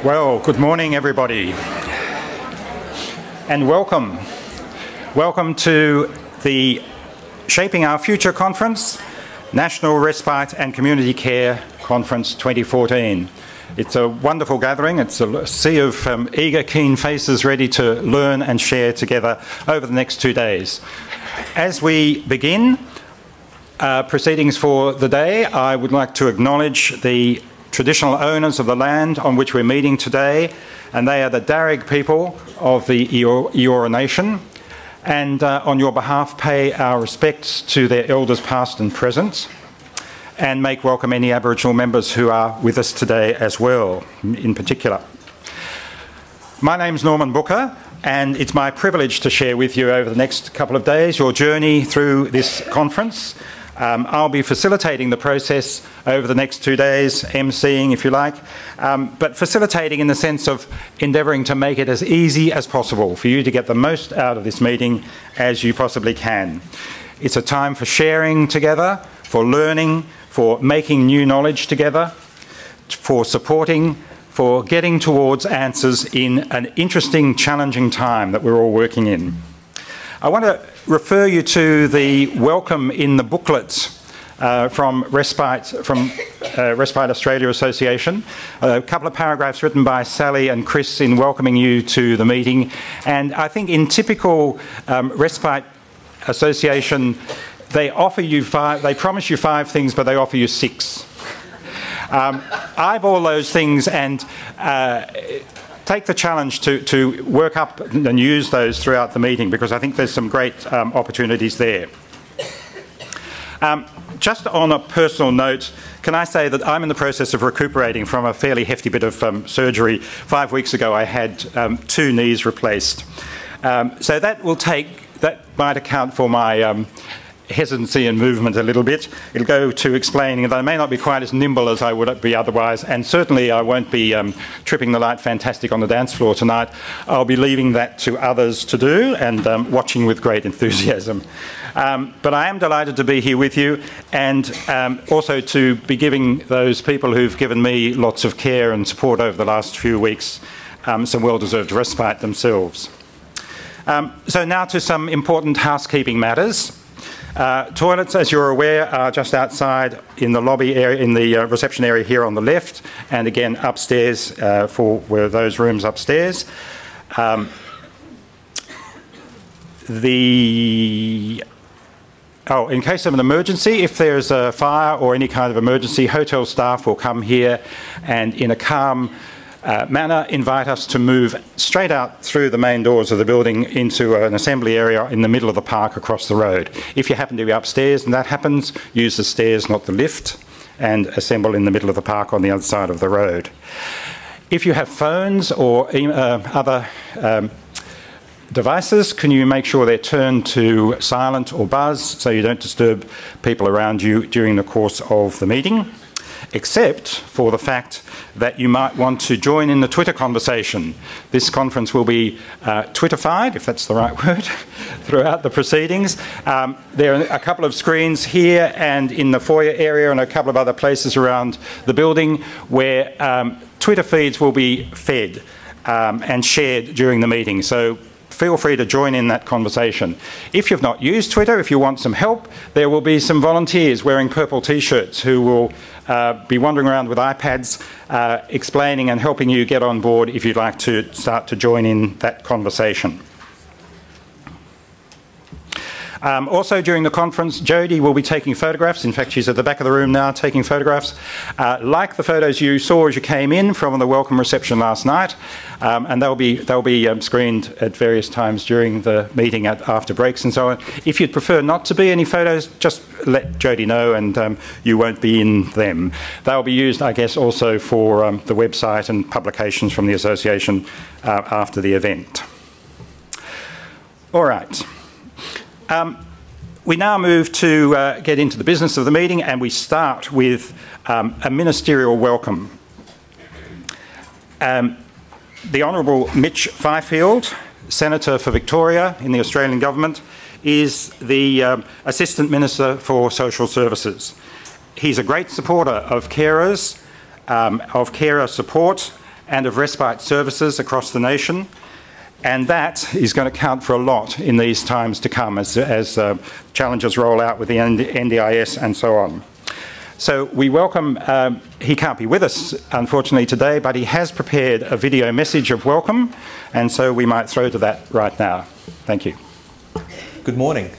Well, good morning, everybody, and welcome. Welcome to the Shaping Our Future Conference, National Respite and Community Care Conference 2014. It's a wonderful gathering. It's a sea of eager, keen faces ready to learn and share together over the next 2 days. As we begin proceedings for the day, I would like to acknowledge the traditional owners of the land on which we're meeting today, and they are the Darug people of the Eora Nation, and on your behalf pay our respects to their elders past and present, and make welcome any Aboriginal members who are with us today as well, in particular. My name's Norman Booker, and it's my privilege to share with you over the next couple of days your journey through this conference. I'll be facilitating the process over the next 2 days, emceeing if you like, but facilitating in the sense of endeavouring to make it as easy as possible for you to get the most out of this meeting as you possibly can. It's a time for sharing together, for learning, for making new knowledge together, for supporting, for getting towards answers in an interesting, challenging time that we're all working in. I want to refer you to the welcome in the booklets from Respite Australia Association. A couple of paragraphs written by Sally and Chris in welcoming you to the meeting. And I think in typical Respite Association, they promise you 5 things, but they offer you 6. Eyeball those things and take the challenge to work up and use those throughout the meeting, because I think there's some great opportunities there. Just on a personal note, can I say that I'm in the process of recuperating from a fairly hefty bit of surgery. 5 weeks ago I had 2 knees replaced. So that might account for my hesitancy and movement a little bit. It'll go to explaining that I may not be quite as nimble as I would be otherwise, and certainly I won't be tripping the light fantastic on the dance floor tonight. I'll be leaving that to others to do and watching with great enthusiasm. But I am delighted to be here with you, and also to be giving those people who've given me lots of care and support over the last few weeks some well-deserved respite themselves. So now to some important housekeeping matters. Toilets, as you're aware, are just outside in the lobby area, in the reception area here on the left, and again upstairs for those rooms upstairs. In case of an emergency, if there's a fire or any kind of emergency, hotel staff will come here and in a calm manner invite us to move straight out through the main doors of the building into an assembly area in the middle of the park across the road. If you happen to be upstairs and that happens, use the stairs, not the lift, and assemble in the middle of the park on the other side of the road. If you have phones or other devices, can you make sure they're turned to silent or buzz so you don't disturb people around you during the course of the meeting, except for the fact that you might want to join in the Twitter conversation. This conference will be Twitterfied, if that's the right word, throughout the proceedings. There are a couple of screens here and in the foyer area and a couple of other places around the building where Twitter feeds will be fed and shared during the meeting. So feel free to join in that conversation. If you've not used Twitter, if you want some help, there will be some volunteers wearing purple t-shirts who will be wandering around with iPads explaining and helping you get on board if you'd like to start to join in that conversation. Also during the conference, Jodie will be taking photographs. In fact, she's at the back of the room now taking photographs. Like the photos you saw as you came in from the welcome reception last night, and they'll be screened at various times during the meeting after breaks and so on. If you'd prefer not to be any photos, just let Jodie know and you won't be in them. They'll be used, I guess, also for the website and publications from the association after the event. All right. We now move to get into the business of the meeting, and we start with a ministerial welcome. The Honourable Mitch Fifield, Senator for Victoria in the Australian Government, is the Assistant Minister for Social Services. He's a great supporter of carers, of carer support, and of respite services across the nation. And that is going to count for a lot in these times to come as challenges roll out with the NDIS and so on. So we welcome, he can't be with us unfortunately today, but he has prepared a video message of welcome, and so we might throw to that right now. Thank you. Good morning.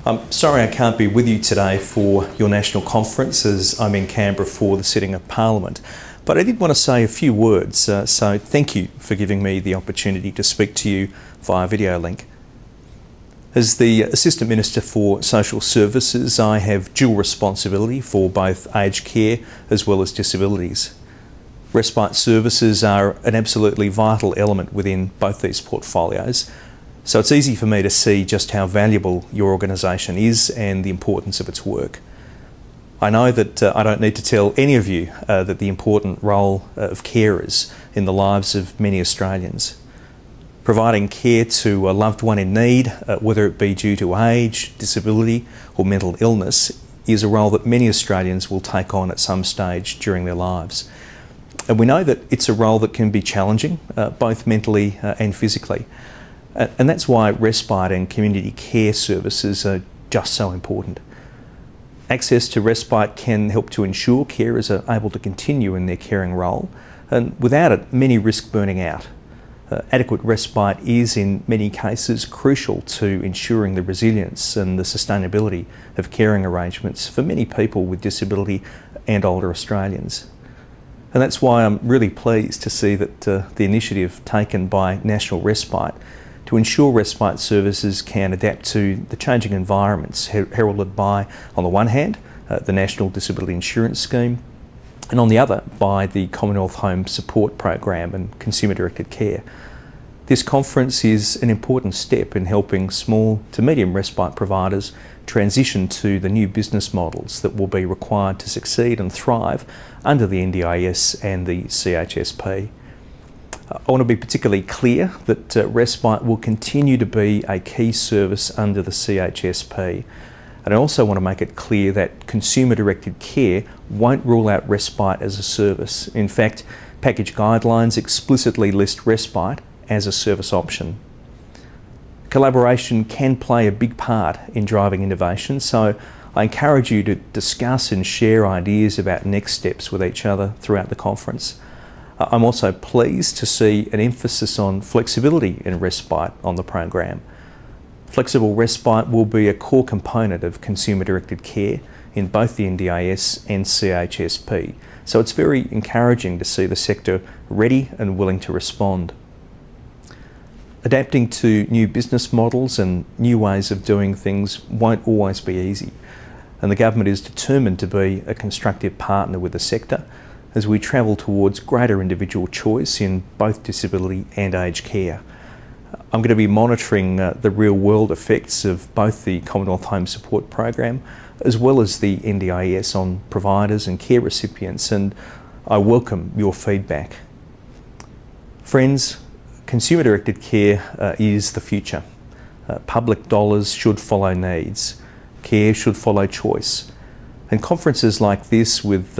I'm sorry I can't be with you today for your national conference as I'm in Canberra for the sitting of Parliament, but I did want to say a few words, so thank you for giving me the opportunity to speak to you via video link. As the Assistant Minister for Social Services, I have dual responsibility for both aged care as well as disabilities. Respite services are an absolutely vital element within both these portfolios, so it's easy for me to see just how valuable your organisation is and the importance of its work. I know that I don't need to tell any of you that the important role of carers in the lives of many Australians. Providing care to a loved one in need, whether it be due to age, disability or mental illness, is a role that many Australians will take on at some stage during their lives. And we know that it's a role that can be challenging, both mentally and physically. And that's why respite and community care services are just so important. Access to respite can help to ensure carers are able to continue in their caring role, and without it, many risk burning out. Adequate respite is in many cases crucial to ensuring the resilience and the sustainability of caring arrangements for many people with disability and older Australians. And that's why I'm really pleased to see that the initiative taken by National Respite to ensure respite services can adapt to the changing environments heralded by, on the one hand, the National Disability Insurance Scheme, and on the other by the Commonwealth Home Support Program and consumer-directed care. This conference is an important step in helping small to medium respite providers transition to the new business models that will be required to succeed and thrive under the NDIS and the CHSP. I want to be particularly clear that respite will continue to be a key service under the CHSP. And I also want to make it clear that consumer-directed care won't rule out respite as a service. In fact, package guidelines explicitly list respite as a service option. Collaboration can play a big part in driving innovation, so I encourage you to discuss and share ideas about next steps with each other throughout the conference. I'm also pleased to see an emphasis on flexibility in respite on the program. Flexible respite will be a core component of consumer-directed care in both the NDIS and CHSP, so it's very encouraging to see the sector ready and willing to respond. Adapting to new business models and new ways of doing things won't always be easy, and the government is determined to be a constructive partner with the sector as we travel towards greater individual choice in both disability and aged care. I'm going to be monitoring the real-world effects of both the Commonwealth Home Support Program as well as the NDIS on providers and care recipients, and I welcome your feedback. Friends, consumer-directed care is the future. Public dollars should follow needs. Care should follow choice. And conferences like this with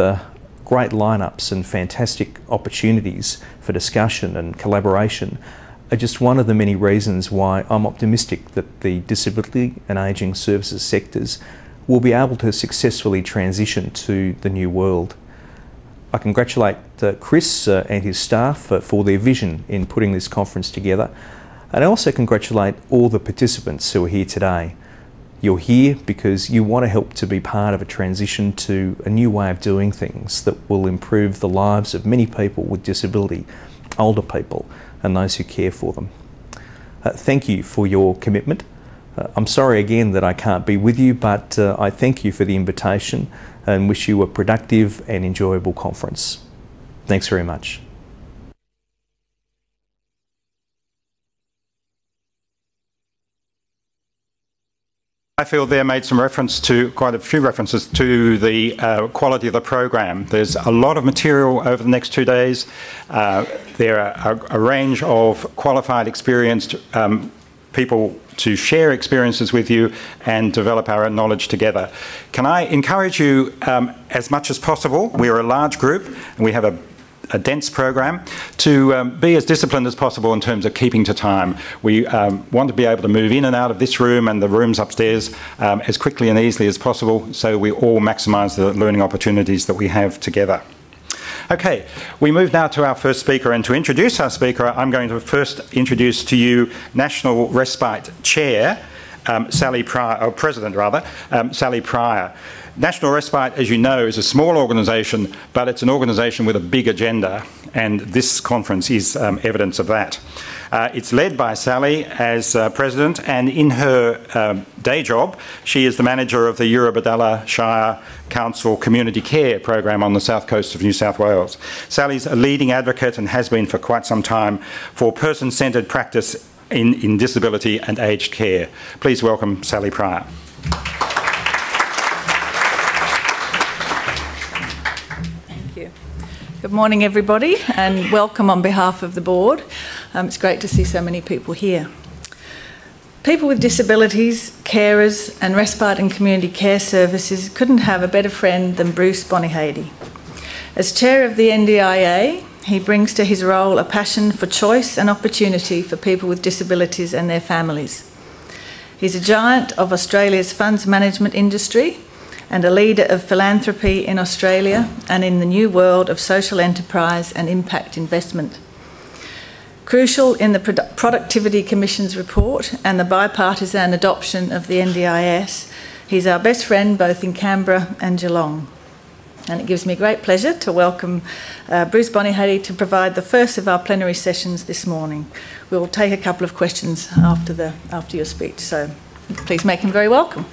great lineups and fantastic opportunities for discussion and collaboration are just one of the many reasons why I'm optimistic that the disability and ageing services sectors will be able to successfully transition to the new world. I congratulate Chris and his staff for their vision in putting this conference together, and I also congratulate all the participants who are here today. You're here because you want to help to be part of a transition to a new way of doing things that will improve the lives of many people with disability, older people, and those who care for them. Thank you for your commitment. I'm sorry again that I can't be with you, but I thank you for the invitation and wish you a productive and enjoyable conference. Thanks very much. I feel there made some reference to, quite a few references to the quality of the program. There's a lot of material over the next 2 days. There are a range of qualified, experienced people to share experiences with you and develop our knowledge together. Can I encourage you as much as possible? We're a large group and we have a a dense program, to be as disciplined as possible in terms of keeping to time. We want to be able to move in and out of this room and the rooms upstairs as quickly and easily as possible, so we all maximise the learning opportunities that we have together. Okay, we move now to our first speaker, and to introduce our speaker, I'm going to first introduce to you National Respite Chair, Sally Pryor, or President rather, Sally Pryor. National Respite, as you know, is a small organisation, but it's an organisation with a big agenda, and this conference is evidence of that. It's led by Sally as President, and in her day job, she is the manager of the Eurobodalla Shire Council Community Care program on the south coast of New South Wales. Sally's a leading advocate, and has been for quite some time, for person-centred practice in disability and aged care. Please welcome Sally Pryor. Good morning, everybody, and welcome on behalf of the board. It's great to see so many people here. People with disabilities, carers and respite and community care services couldn't have a better friend than Bruce Bonyhady. As chair of the NDIA, he brings to his role a passion for choice and opportunity for people with disabilities and their families. He's a giant of Australia's funds management industry and a leader of philanthropy in Australia and in the new world of social enterprise and impact investment. Crucial in the Productivity Commission's report and the bipartisan adoption of the NDIS, he's our best friend both in Canberra and Geelong. And it gives me great pleasure to welcome Bruce Bonyhady to provide the first of our plenary sessions this morning. We'll take a couple of questions after your speech, so please make him very welcome.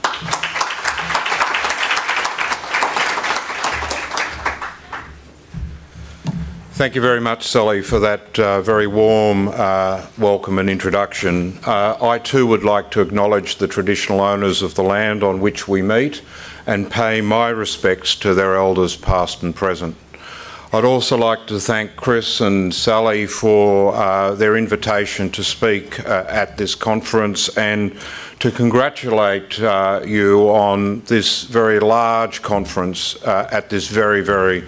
Thank you very much, Sally, for that very warm welcome and introduction. I too would like to acknowledge the traditional owners of the land on which we meet and pay my respects to their elders past and present. I'd also like to thank Chris and Sally for their invitation to speak at this conference, and to congratulate you on this very large conference at this very, very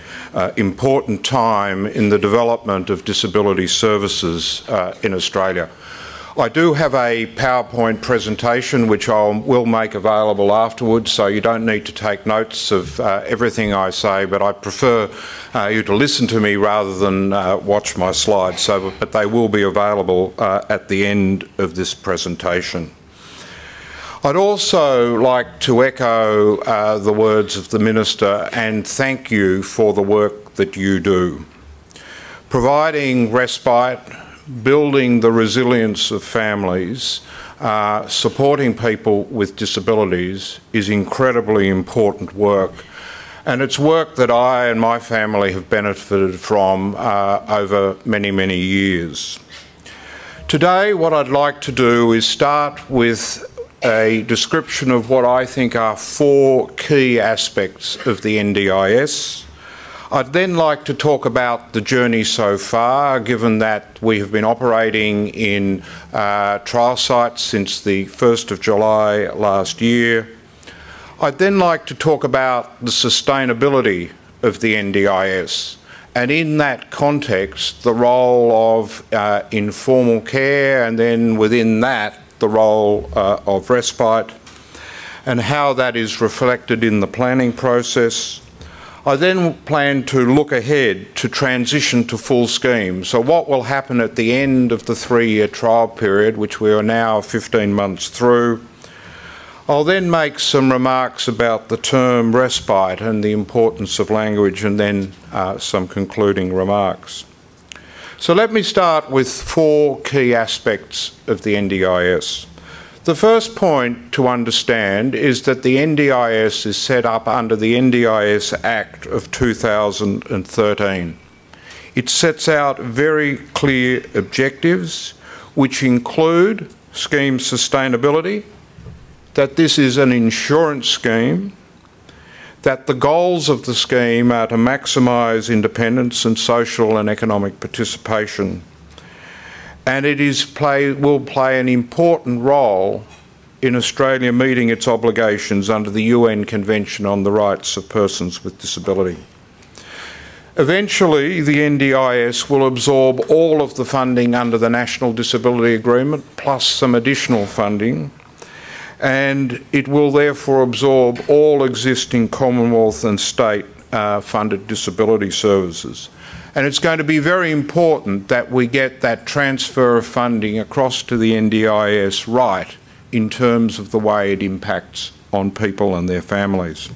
important time in the development of disability services in Australia. I do have a PowerPoint presentation which I will make available afterwards, so you don't need to take notes of everything I say, but I prefer you to listen to me rather than watch my slides, but they will be available at the end of this presentation. I'd also like to echo the words of the Minister and thank you for the work that you do. Providing respite, building the resilience of families, supporting people with disabilities is incredibly important work, and it's work that I and my family have benefited from over many, many years. Today, what I'd like to do is start with a description of what I think are 4 key aspects of the NDIS. I'd then like to talk about the journey so far, given that we have been operating in trial sites since the 1st of July last year. I'd then like to talk about the sustainability of the NDIS, and in that context, the role of informal care, and then within that, the role of respite, and how that is reflected in the planning process. I then plan to look ahead to transition to full scheme. So what will happen at the end of the 3-year trial period, which we are now 15 months through. I'll then make some remarks about the term respite and the importance of language, and then some concluding remarks. So let me start with 4 key aspects of the NDIS. The first point to understand is that the NDIS is set up under the NDIS Act of 2013. It sets out very clear objectives which include scheme sustainability, that this is an insurance scheme, that the goals of the scheme are to maximise independence and social and economic participation, and it will play an important role in Australia meeting its obligations under the UN Convention on the Rights of Persons with Disability. Eventually, the NDIS will absorb all of the funding under the National Disability Agreement, plus some additional funding, and it will therefore absorb all existing Commonwealth and state funded disability services. And it's going to be very important that we get that transfer of funding across to the NDIS right in terms of the way it impacts on people and their families.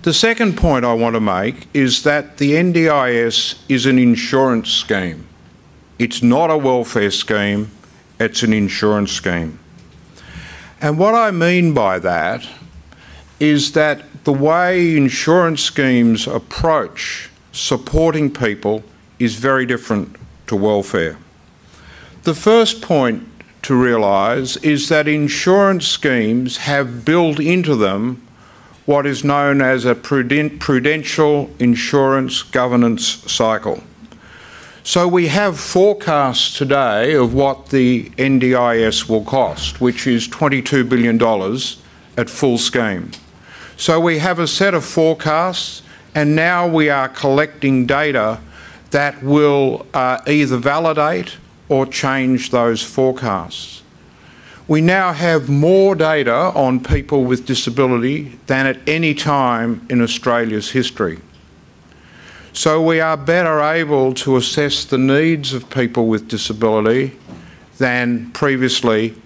The second point I want to make is that the NDIS is an insurance scheme. It's not a welfare scheme, it's an insurance scheme. And what I mean by that is that the way insurance schemes approach supporting people is very different to welfare. The first point to realise is that insurance schemes have built into them what is known as a prudential insurance governance cycle. So we have forecasts today of what the NDIS will cost, which is $22 billion at full scheme. So we have a set of forecasts, and now we are collecting data that will either validate or change those forecasts. We now have more data on people with disability than at any time in Australia's history. So we are better able to assess the needs of people with disability than previously.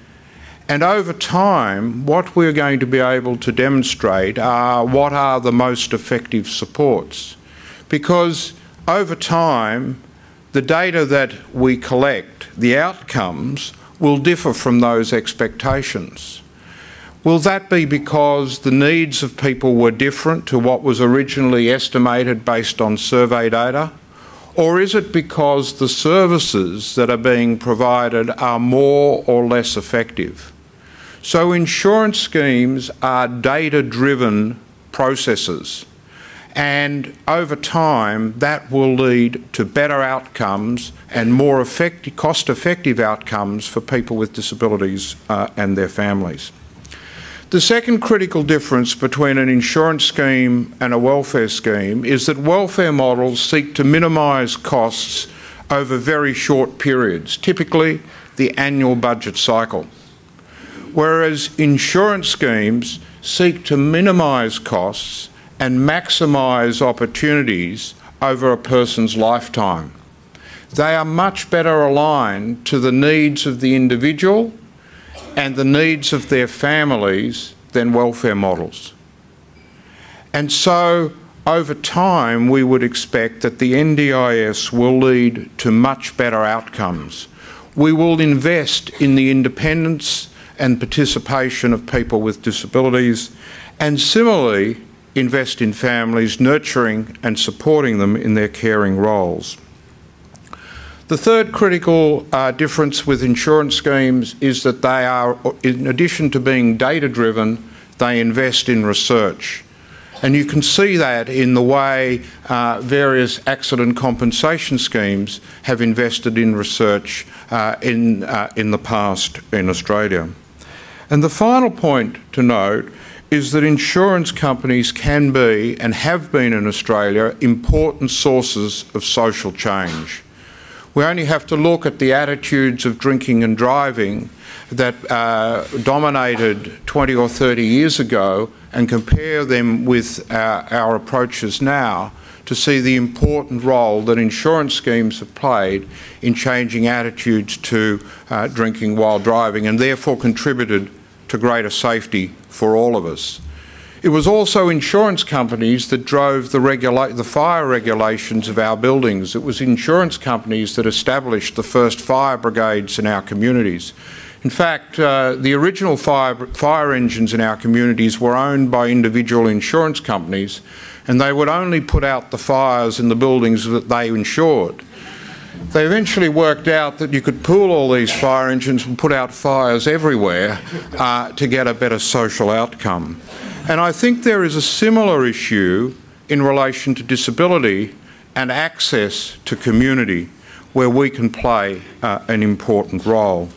And over time, what we're going to be able to demonstrate are what are the most effective supports. Because over time, the data that we collect, the outcomes, will differ from those expectations. Will that be because the needs of people were different to what was originally estimated based on survey data? Or is it because the services that are being provided are more or less effective? So insurance schemes are data-driven processes, and over time that will lead to better outcomes and more cost-effective outcomes for people with disabilities and their families. The second critical difference between an insurance scheme and a welfare scheme is that welfare models seek to minimise costs over very short periods, typically the annual budget cycle, whereas insurance schemes seek to minimise costs and maximise opportunities over a person's lifetime. They are much better aligned to the needs of the individual and the needs of their families than welfare models. And so, over time, we would expect that the NDIS will lead to much better outcomes. We will invest in the independence and participation of people with disabilities, and similarly, invest in families, nurturing and supporting them in their caring roles. The third critical difference with insurance schemes is that they are, in addition to being data-driven, they invest in research. And you can see that in the way various accident compensation schemes have invested in research in the past in Australia. And the final point to note is that insurance companies can be, and have been in Australia, important sources of social change. We only have to look at the attitudes of drinking and driving that dominated 20 or 30 years ago and compare them with our approaches now to see the important role that insurance schemes have played in changing attitudes to drinking while driving, and therefore contributed to greater safety for all of us. It was also insurance companies that drove the fire regulations of our buildings. It was insurance companies that established the first fire brigades in our communities. In fact, the original fire engines in our communities were owned by individual insurance companies, and they would only put out the fires in the buildings that they insured. They eventually worked out that you could pool all these fire engines and put out fires everywhere to get a better social outcome. And I think there is a similar issue in relation to disability and access to community, where we can play an important role.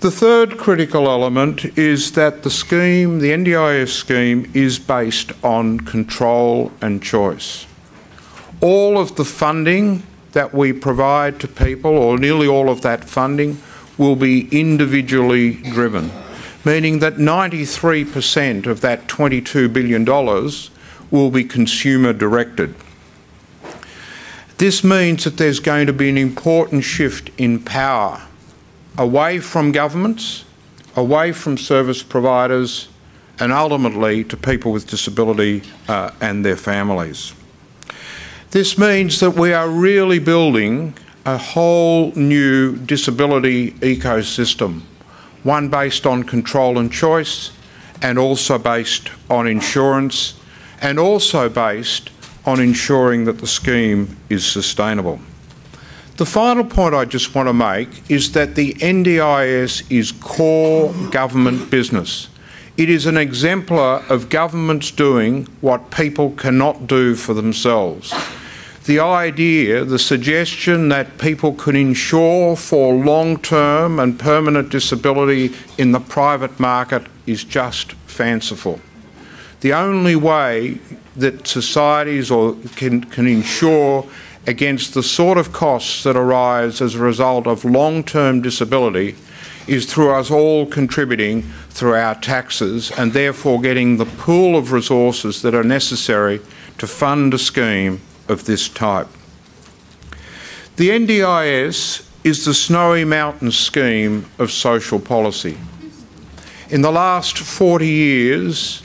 The third critical element is that the NDIS scheme, is based on control and choice. all of the funding that we provide to people, or nearly all of that funding, will be individually driven, meaning that 93% of that $22 billion will be consumer directed. This means that there's going to be an important shift in power away from governments, away from service providers, and ultimately to people with disability and their families. This means that we are really building a whole new disability ecosystem, one based on control and choice, and also based on insurance, and also based on ensuring that the scheme is sustainable. The final point I just want to make is that the NDIS is core government business. It is an exemplar of governments doing what people cannot do for themselves. The idea, the suggestion that people can insure for long-term and permanent disability in the private market is just fanciful. The only way that societies can insure against the sort of costs that arise as a result of long-term disability is through us all contributing through our taxes, and therefore getting the pool of resources that are necessary to fund a scheme of this type. The NDIS is the Snowy Mountain scheme of social policy. In the last 40 years,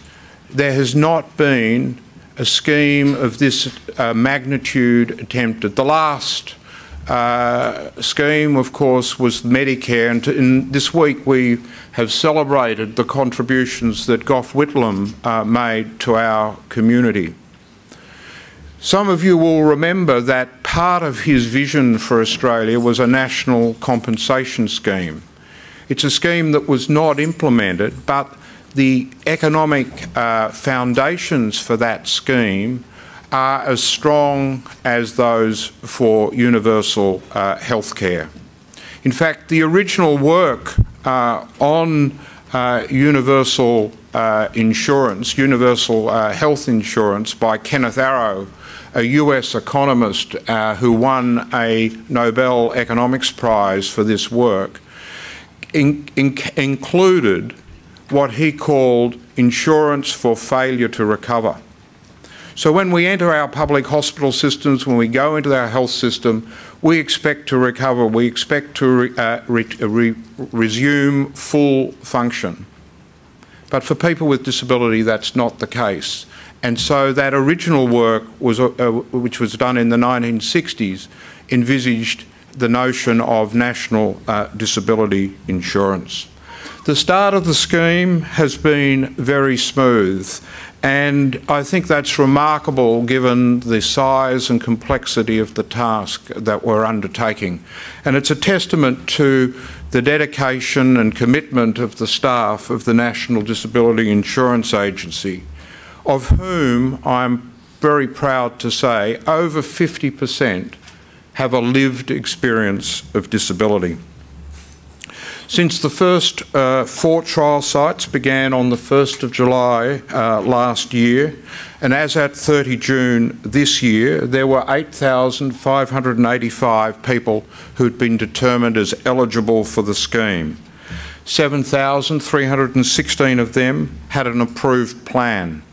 there has not been a scheme of this magnitude attempted. The last scheme, of course, was Medicare, and this week we have celebrated the contributions that Gough Whitlam made to our community. Some of you will remember that part of his vision for Australia was a national compensation scheme. It's a scheme that was not implemented, but the economic foundations for that scheme are as strong as those for universal health care. In fact, the original work on universal insurance, universal health insurance by Kenneth Arrow, a US economist who won a Nobel Economics Prize for this work, included what he called insurance for failure to recover. So when we enter our public hospital systems, when we go into our health system, we expect to recover, we expect to resume full function. But for people with disability, that's not the case. And so that original work, which was done in the 1960s, envisaged the notion of national disability insurance. The start of the scheme has been very smooth, and I think that's remarkable given the size and complexity of the task that we're undertaking. And it's a testament to the dedication and commitment of the staff of the National Disability Insurance Agency, of whom I'm very proud to say over 50% have a lived experience of disability. Since the first 4 trial sites began on the 1st of July last year, and as at 30 June this year, there were 8,585 people who'd been determined as eligible for the scheme. 7,316 of them had an approved plan.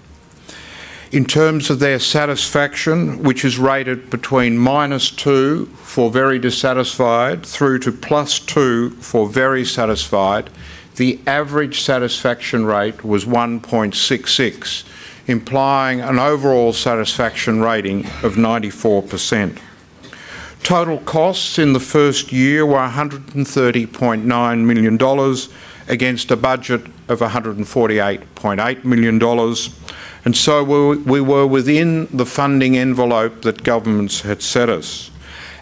In terms of their satisfaction, which is rated between -2 for very dissatisfied through to +2 for very satisfied, the average satisfaction rate was 1.66, implying an overall satisfaction rating of 94%. Total costs in the first year were $130.9 million against a budget of $148.8 million. And so we were within the funding envelope that governments had set us.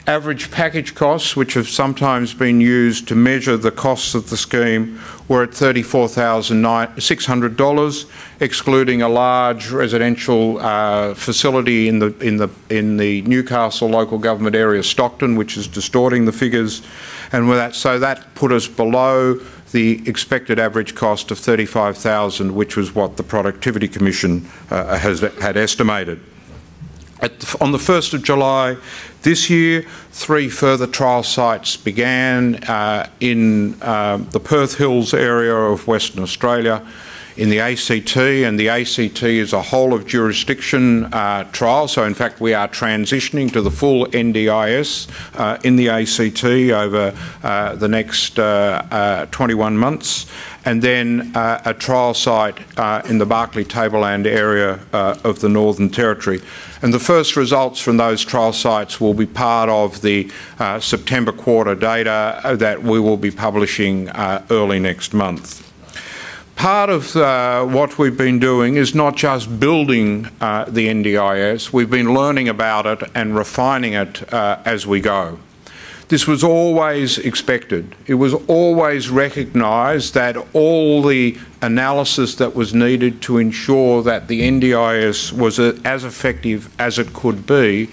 Average package costs, which have sometimes been used to measure the costs of the scheme, were at $34,600, excluding a large residential facility in the Newcastle local government area, Stockton, which is distorting the figures, and with that, so that put us below the expected average cost of $35,000, which was what the Productivity Commission had estimated. On the 1st of July this year, 3 further trial sites began in the Perth Hills area of Western Australia, in the ACT, and the ACT is a whole of jurisdiction trial. So in fact we are transitioning to the full NDIS in the ACT over the next 21 months, and then a trial site in the Barkly Tableland area of the Northern Territory. And the first results from those trial sites will be part of the September quarter data that we will be publishing early next month. Part of what we've been doing is not just building the NDIS, we've been learning about it and refining it as we go. This was always expected. It was always recognised that all the analysis that was needed to ensure that the NDIS was as effective as it could be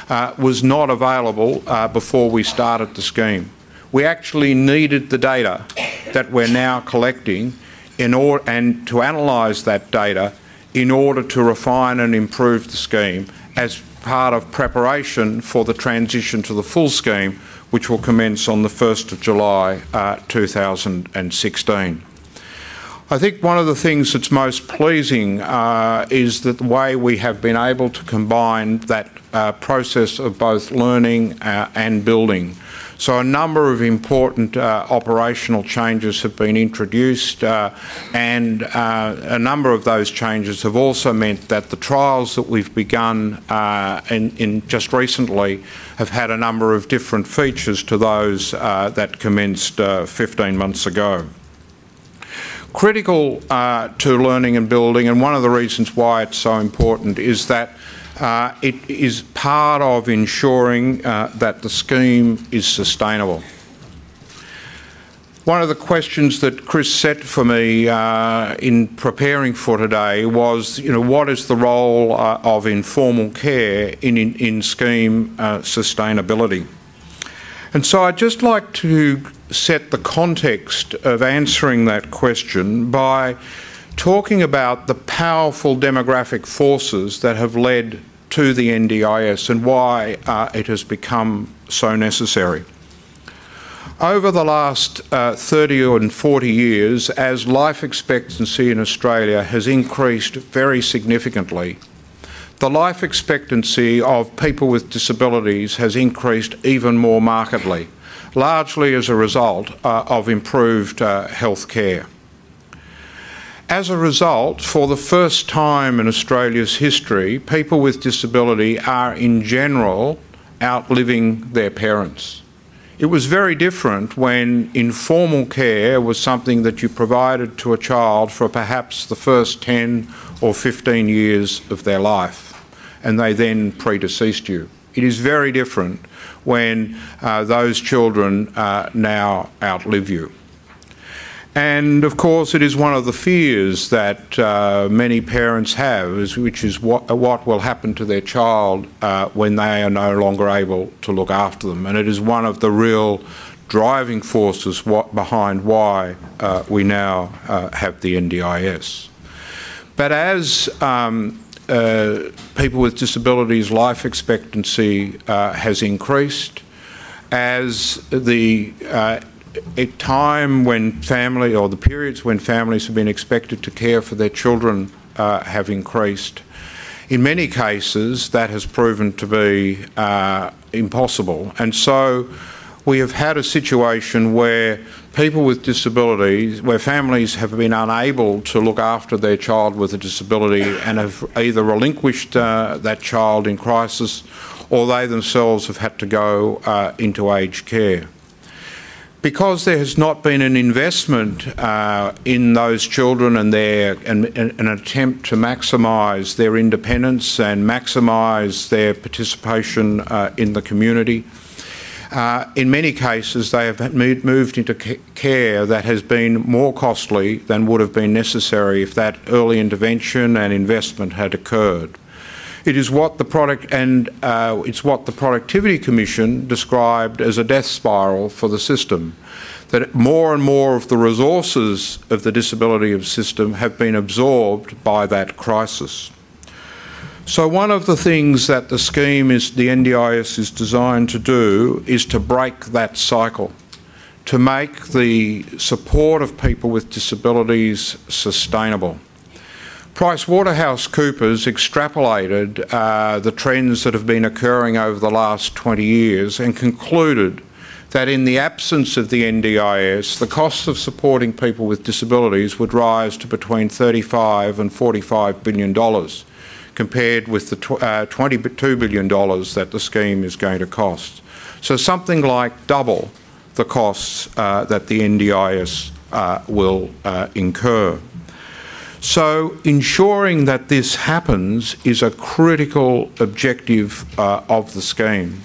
was not available before we started the scheme. We actually needed the data that we're now collecting and to analyse that data in order to refine and improve the scheme as part of preparation for the transition to the full scheme, which will commence on the 1st of July 2016. I think one of the things that's most pleasing is that the way we have been able to combine that process of both learning and building. So a number of important operational changes have been introduced, and a number of those changes have also meant that the trials that we've begun in just recently have had a number of different features to those that commenced 15 months ago. Critical to learning and building, and one of the reasons why it's so important, is that it is part of ensuring that the scheme is sustainable. One of the questions that Chris set for me in preparing for today was, what is the role of informal care in scheme sustainability? And so I'd just like to set the context of answering that question by talking about the powerful demographic forces that have led to the NDIS and why it has become so necessary. Over the last 30 and 40 years, as life expectancy in Australia has increased very significantly, the life expectancy of people with disabilities has increased even more markedly, largely as a result of improved health care. As a result, for the first time in Australia's history, people with disability are in general outliving their parents. It was very different when informal care was something that you provided to a child for perhaps the first 10 or 15 years of their life, and they then predeceased you. It is very different when those children now outlive you. And of course it is one of the fears that many parents have, which is what will happen to their child when they are no longer able to look after them. And it is one of the real driving forces behind why we now have the NDIS. But as people with disabilities' life expectancy has increased, as the time when the periods when families have been expected to care for their children have increased, in many cases that has proven to be impossible. And so we have had a situation where people with disabilities, where families have been unable to look after their child with a disability and have either relinquished that child in crisis, or they themselves have had to go into aged care. Because there has not been an investment in those children and an attempt to maximise their independence and maximise their participation in the community, in many cases they have moved into care that has been more costly than would have been necessary if that early intervention and investment had occurred. It is what the Productivity Commission described as a death spiral for the system, that more and more of the resources of the disability system have been absorbed by that crisis. So one of the things that the scheme the NDIS is designed to do is to break that cycle, to make the support of people with disabilities sustainable. PricewaterhouseCoopers extrapolated the trends that have been occurring over the last 20 years and concluded that in the absence of the NDIS, the costs of supporting people with disabilities would rise to between $35 and $45 billion, compared with the $22 billion that the scheme is going to cost. So something like double the costs that the NDIS will incur. So ensuring that this happens is a critical objective of the scheme.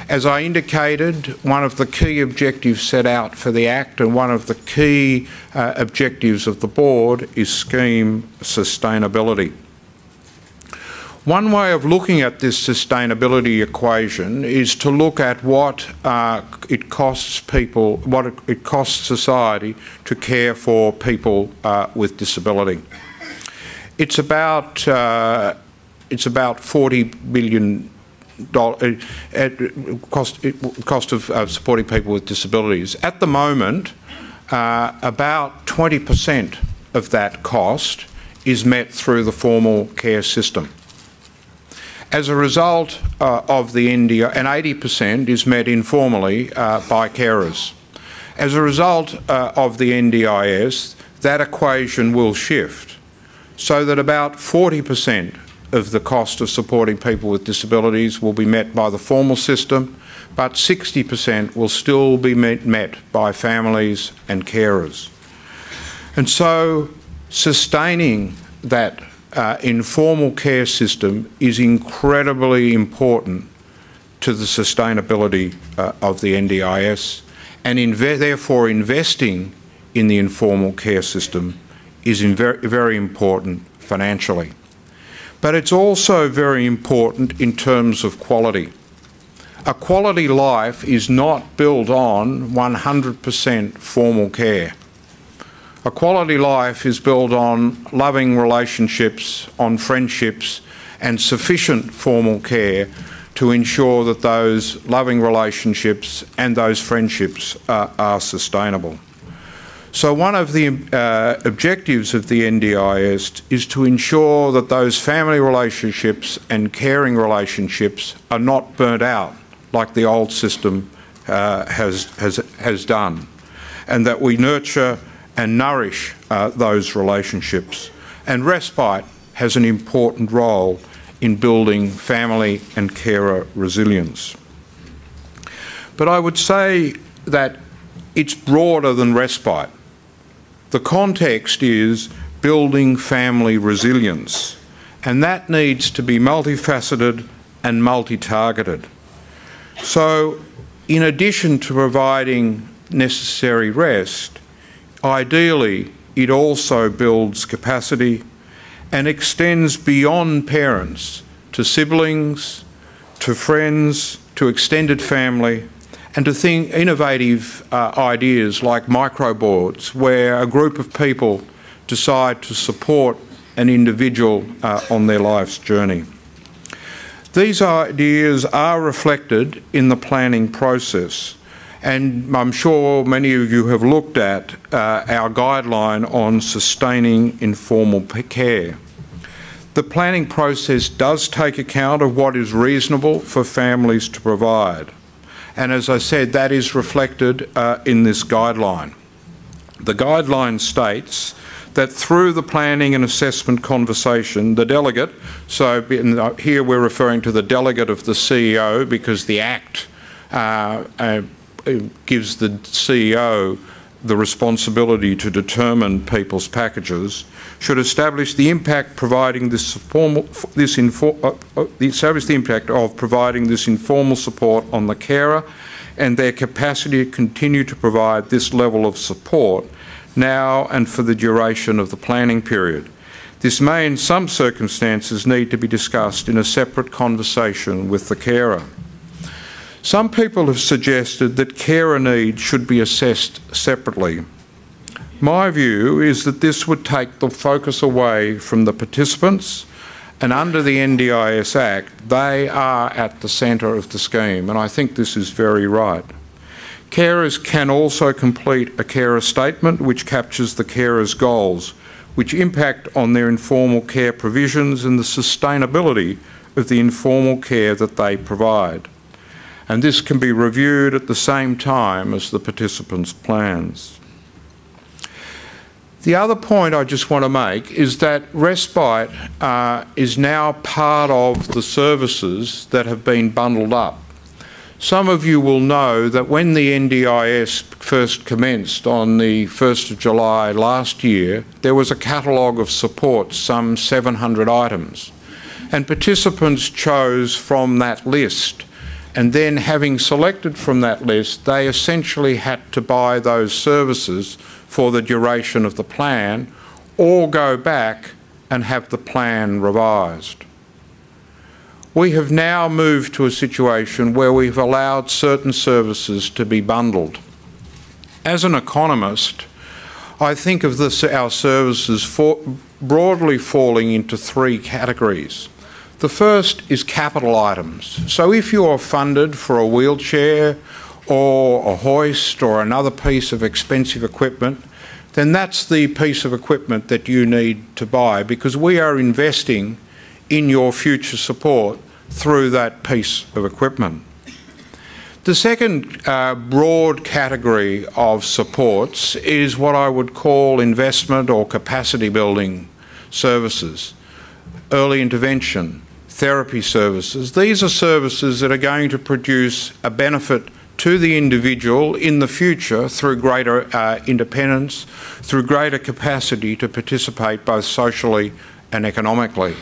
As I indicated, one of the key objectives set out for the Act and one of the key objectives of the Board is scheme sustainability. One way of looking at this sustainability equation is to look at what it costs people, what it costs society to care for people with disability. It's about $40 billion cost of supporting people with disabilities. At the moment, about 20% of that cost is met through the formal care system. As a result of the NDIS, and 80% is met informally by carers. As a result of the NDIS, that equation will shift so that about 40% of the cost of supporting people with disabilities will be met by the formal system, but 60% will still be met by families and carers. And so sustaining that informal care system is incredibly important to the sustainability of the NDIS, and therefore investing in the informal care system is very important financially. But it's also very important in terms of quality. A quality life is not built on 100% formal care. A quality life is built on loving relationships, on friendships, and sufficient formal care to ensure that those loving relationships and those friendships are sustainable. So one of the objectives of the NDIS is to ensure that those family relationships and caring relationships are not burnt out like the old system has done, and that we nurture and nourish those relationships. And Respite has an important role in building family and carer resilience. But I would say that it's broader than Respite. The context is building family resilience, and that needs to be multifaceted and multi-targeted. So, in addition to providing necessary rest, ideally it also builds capacity and extends beyond parents to siblings, to friends, to extended family, and to think innovative ideas like microboards, where a group of people decide to support an individual on their life's journey. These ideas are reflected in the planning process, and I'm sure many of you have looked at our guideline on sustaining informal care. The planning process does take account of what is reasonable for families to provide. And as I said, that is reflected in this guideline. The guideline states that through the planning and assessment conversation, the delegate, so here we're referring to the delegate of the CEO because the Act gives the CEO the responsibility to determine people's packages, should establish the impact providing establish the impact of providing this informal support on the carer and their capacity to continue to provide this level of support now and for the duration of the planning period. This may in some circumstances need to be discussed in a separate conversation with the carer. Some people have suggested that carer needs should be assessed separately. My view is that this would take the focus away from the participants And under the NDIS Act, they are at the centre of the scheme, and I think this is very right. Carers can also complete a carer statement which captures the carer's goals, which impact on their informal care provisions and the sustainability of the informal care that they provide. And this can be reviewed at the same time as the participants' plans. The other point I just want to make is that Respite is now part of the services that have been bundled up. Some of you will know that when the NDIS first commenced on the 1st of July last year, there was a catalogue of supports, some 700 items, and participants chose from that list. And then, having selected from that list, they essentially had to buy those services for the duration of the plan, or go back and have the plan revised. We have now moved to a situation where we've allowed certain services to be bundled. As an economist, I think of our services broadly falling into three categories. The first is capital items. So if you are funded for a wheelchair or a hoist or another piece of expensive equipment, then that's the piece of equipment that you need to buy, because we are investing in your future support through that piece of equipment. The second broad category of supports is what I would call investment or capacity building services, early intervention, therapy services. These are services that are going to produce a benefit to the individual in the future through greater independence, through greater capacity to participate both socially and economically.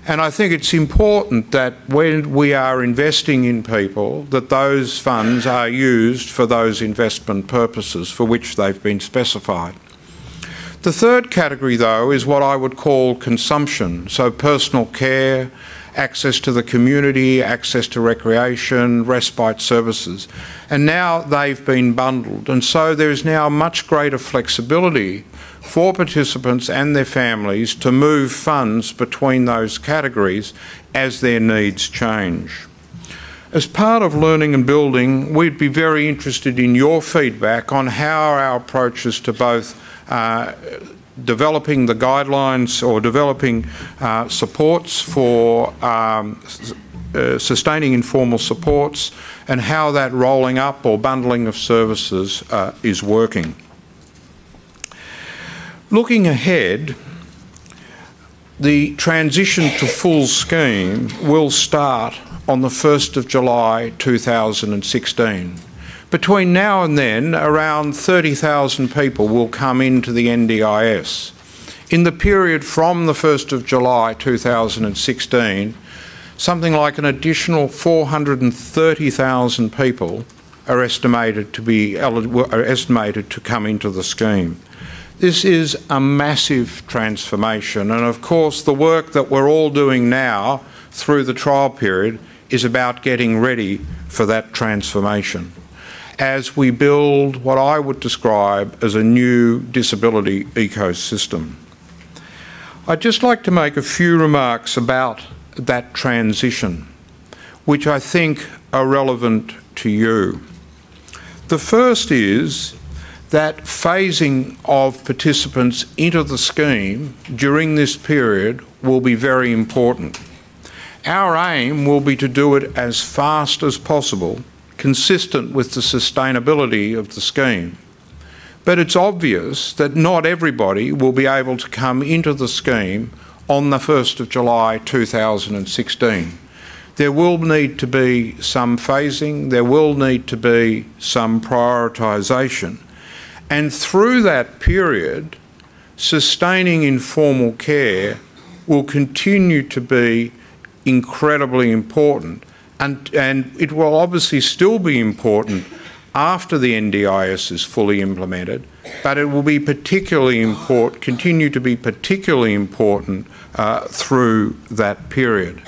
And I think it's important that when we are investing in people, that those funds are used for those investment purposes for which they've been specified. The third category, though, is what I would call consumption, so personal care, access to the community, access to recreation, respite services. And now they've been bundled, and so there is now much greater flexibility for participants and their families to move funds between those categories as their needs change. As part of learning and building, we'd be very interested in your feedback on how our approaches to both developing the guidelines or developing supports for sustaining informal supports, and how that rolling up or bundling of services is working. Looking ahead, the transition to full scheme will start on the 1st of July 2016. Between now and then, around 30,000 people will come into the NDIS. In the period from the 1st of July 2016, something like an additional 430,000 people are estimated to come into the scheme. This is a massive transformation, and of course the work that we're all doing now through the trial period is about getting ready for that transformation as we build what I would describe as a new disability ecosystem. I'd just like to make a few remarks about that transition, which I think are relevant to you. The first is that phasing of participants into the scheme during this period will be very important. Our aim will be to do it as fast as possible, consistent with the sustainability of the scheme. But it's obvious that not everybody will be able to come into the scheme on the 1st of July 2016. There will need to be some phasing, there will need to be some prioritisation. And through that period, sustaining informal care will continue to be incredibly important. And it will obviously still be important after the NDIS is fully implemented, but it will be particularly important, continue to be particularly important through that period.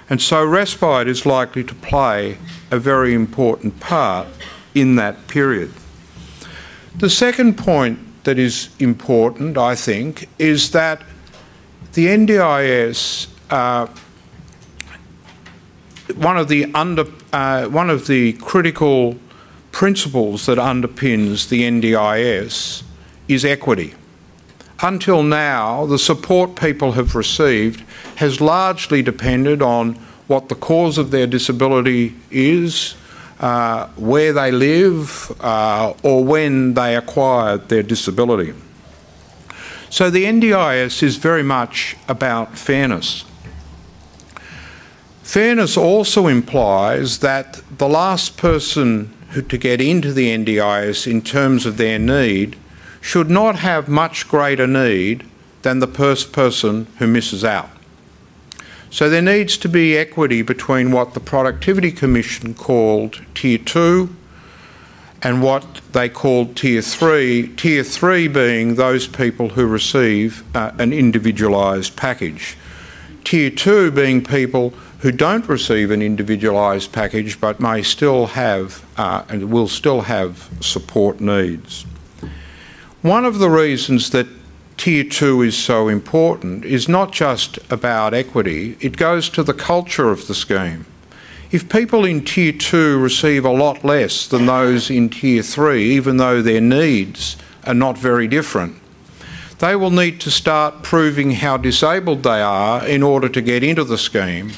And so Respite is likely to play a very important part in that period. The second point that is important, I think, is that the NDIS one of the critical principles that underpins the NDIS is equity. Until now, the support people have received has largely depended on what the cause of their disability is, where they live, or when they acquired their disability. So the NDIS is very much about fairness. Fairness also implies that the last person to get into the NDIS in terms of their need should not have much greater need than the first person who misses out. So there needs to be equity between what the Productivity Commission called Tier 2 and what they called Tier 3, Tier 3 being those people who receive an individualised package. Tier 2 being people who don't receive an individualised package but may still have and will still have support needs. One of the reasons that Tier 2 is so important is not just about equity, it goes to the culture of the scheme. If people in Tier 2 receive a lot less than those in Tier 3, even though their needs are not very different, they will need to start proving how disabled they are in order to get into the scheme,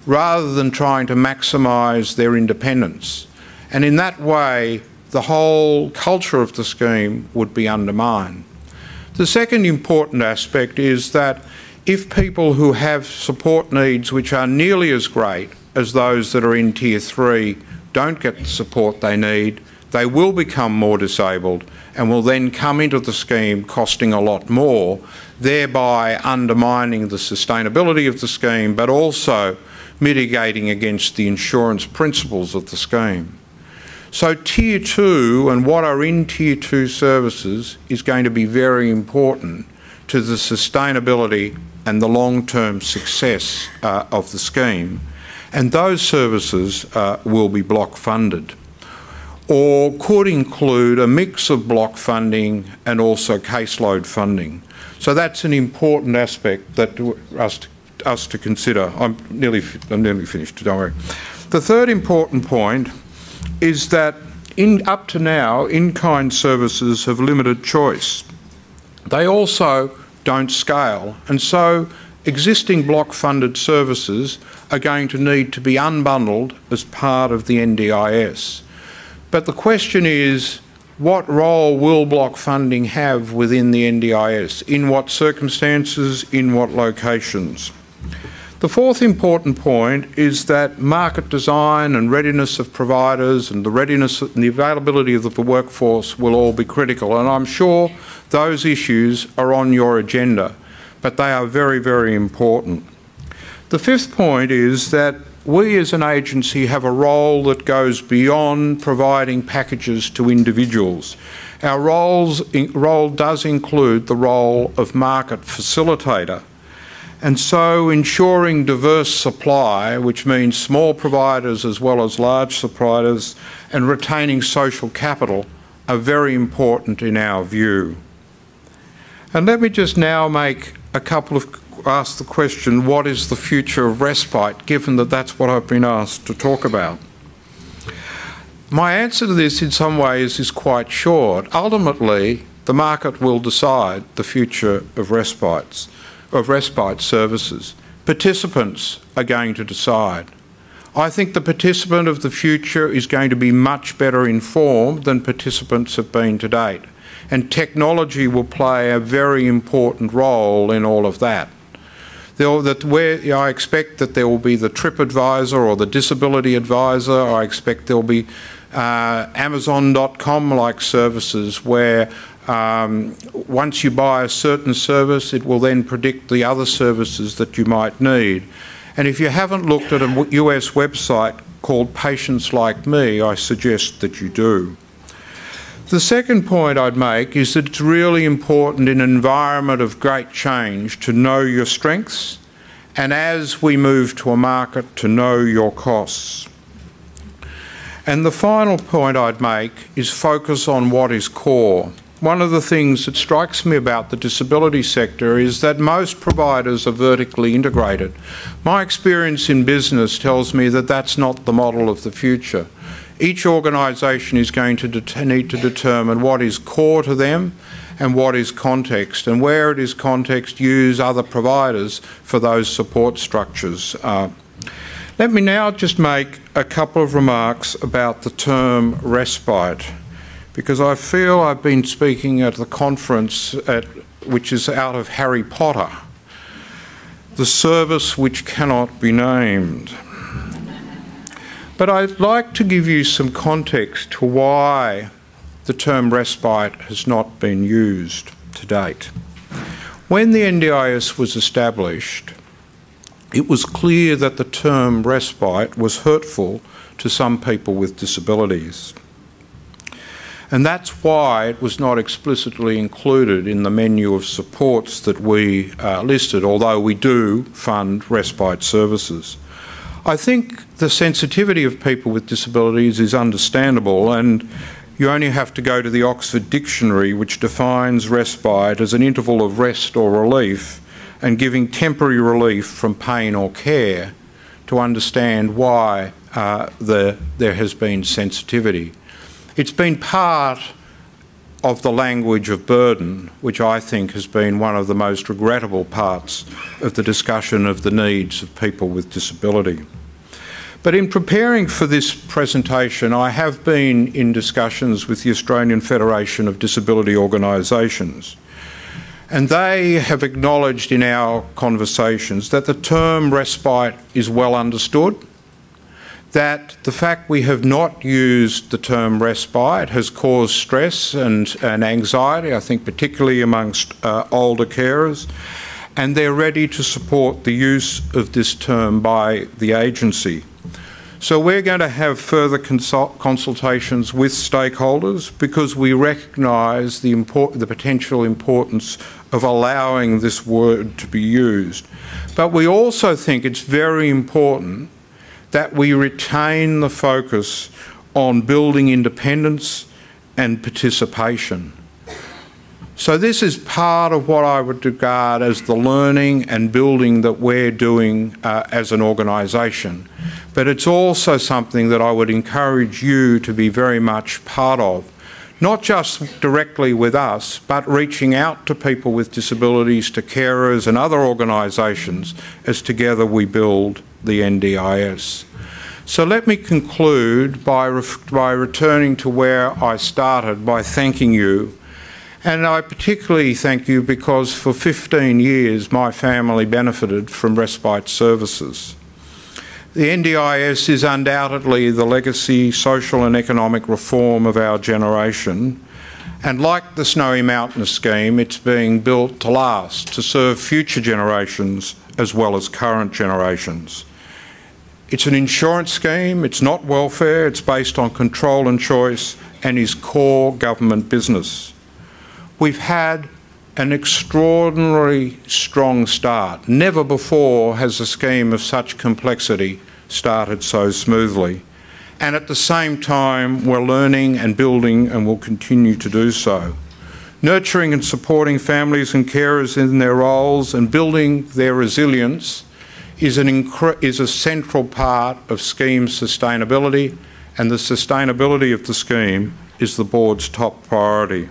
rather than trying to maximise their independence. And in that way, the whole culture of the scheme would be undermined. The second important aspect is that if people who have support needs which are nearly as great as those that are in Tier 3 don't get the support they need, they will become more disabled and will then come into the scheme costing a lot more, thereby undermining the sustainability of the scheme, but also mitigating against the insurance principles of the scheme. So Tier 2 and what are in Tier 2 services is going to be very important to the sustainability and the long-term success of the scheme, and those services will be block funded, or could include a mix of block funding and also caseload funding. So that's an important aspect that us to consider. I'm nearly finished, don't worry. The third important point is that up to now, in-kind services have limited choice. They also don't scale, and so existing block-funded services are going to need to be unbundled as part of the NDIS. But the question is, what role will block funding have within the NDIS? In what circumstances? In what locations? The fourth important point is that market design and readiness of providers and the readiness and the availability of the workforce will all be critical, and I'm sure those issues are on your agenda, but they are very, very important. The fifth point is that we as an agency have a role that goes beyond providing packages to individuals. Our role does include the role of market facilitator. And so ensuring diverse supply, which means small providers as well as large suppliers, and retaining social capital are very important in our view. And let me just now ask the question, what is the future of Respite, given that that's what I've been asked to talk about? My answer to this in some ways is quite short. Ultimately, the market will decide the future of Respite services. Participants are going to decide. I think the participant of the future is going to be much better informed than participants have been to date, and technology will play a very important role in all of that. I expect that there will be the Trip Advisor or the Disability Advisor. I expect there will be Amazon.com-like services where once you buy a certain service, it will then predict the other services that you might need. And if you haven't looked at a US website called Patients Like Me, I suggest that you do. The second point I'd make is that it's really important in an environment of great change to know your strengths, and as we move to a market, to know your costs. And the final point I'd make is focus on what is core. one of the things that strikes me about the disability sector is that most providers are vertically integrated. My experience in business tells me that that's not the model of the future. Each organisation is going to need to determine what is core to them and what is context, and where it is context, use other providers for those support structures. Let me now just make a couple of remarks about the term respite, because I feel I've been speaking at the conference which is out of Harry Potter, the service which cannot be named. But I'd like to give you some context to why the term respite has not been used to date. When the NDIS was established, it was clear that the term respite was hurtful to some people with disabilities. And that's why it was not explicitly included in the menu of supports that we listed, although we do fund respite services. I think the sensitivity of people with disabilities is understandable, and you only have to go to the Oxford Dictionary, which defines respite as an interval of rest or relief and giving temporary relief from pain or care, to understand why there has been sensitivity. It's been part of the language of burden, which I think has been one of the most regrettable parts of the discussion of the needs of people with disability. But in preparing for this presentation, I have been in discussions with the Australian Federation of Disability Organisations, and they have acknowledged in our conversations that the term respite is well understood, that the fact we have not used the term respite has caused stress and anxiety, I think particularly amongst older carers, and they're ready to support the use of this term by the agency. So we're going to have further consultations with stakeholders, because we recognise the potential importance of allowing this word to be used. But we also think it's very important that we retain the focus on building independence and participation. So this is part of what I would regard as the learning and building that we're doing as an organisation. But it's also something that I would encourage you to be very much part of, not just directly with us, but reaching out to people with disabilities, to carers and other organisations, as together we build the NDIS. So let me conclude by returning to where I started, by thanking you. And I particularly thank you because for 15 years my family benefited from respite services. The NDIS is undoubtedly the legacy, social and economic reform of our generation, and like the Snowy Mountains scheme, it's being built to last, to serve future generations as well as current generations. It's an insurance scheme, it's not welfare, it's based on control and choice, and is core government business. We've had an extraordinarily strong start. Never before has a scheme of such complexity started so smoothly. And at the same time, we're learning and building, and will continue to do so. Nurturing and supporting families and carers in their roles and building their resilience is a central part of scheme sustainability, and the sustainability of the scheme is the board's top priority.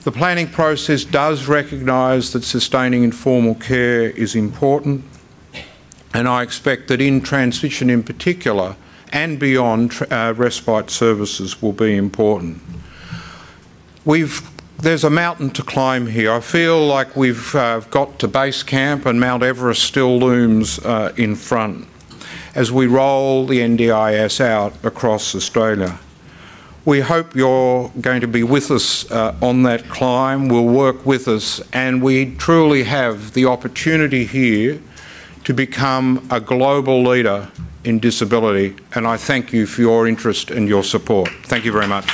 The planning process does recognise that sustaining informal care is important, and I expect that in transition in particular and beyond, respite services will be important. There's a mountain to climb here. I feel like we've got to base camp, and Mount Everest still looms in front as we roll the NDIS out across Australia. We hope you're going to be with us on that climb, will work with us, and we truly have the opportunity here to become a global leader in disability, and I thank you for your interest and your support. Thank you very much.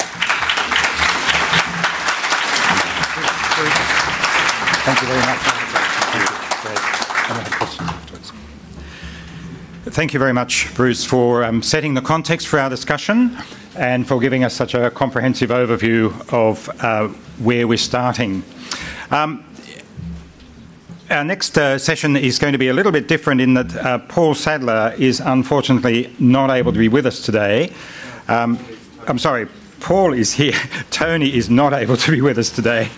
Thank you very much. Thank you very much, Bruce, for setting the context for our discussion. and for giving us such a comprehensive overview of where we're starting. Our next session is going to be a little bit different in that Paul Sadler is unfortunately not able to be with us today. I'm sorry, Paul is here. Tony is not able to be with us today.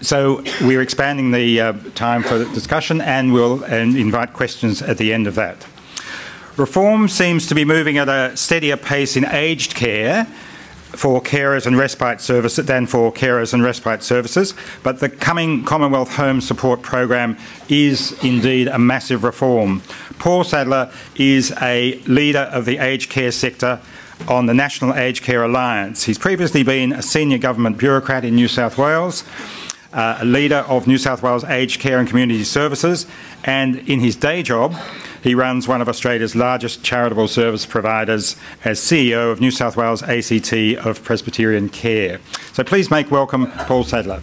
So we're expanding the time for the discussion, and we'll invite questions at the end of that. Reform seems to be moving at a steadier pace in aged care for carers and respite services than for carers and respite services, but the coming Commonwealth Home Support Program is indeed a massive reform. Paul Sadler is a leader of the aged care sector on the National Aged Care Alliance. He's previously been a senior government bureaucrat in New South Wales, a leader of New South Wales Aged Care and Community Services, and in his day job, he runs one of Australia's largest charitable service providers as CEO of New South Wales ACT of Presbyterian Care. So please make welcome Paul Sadler.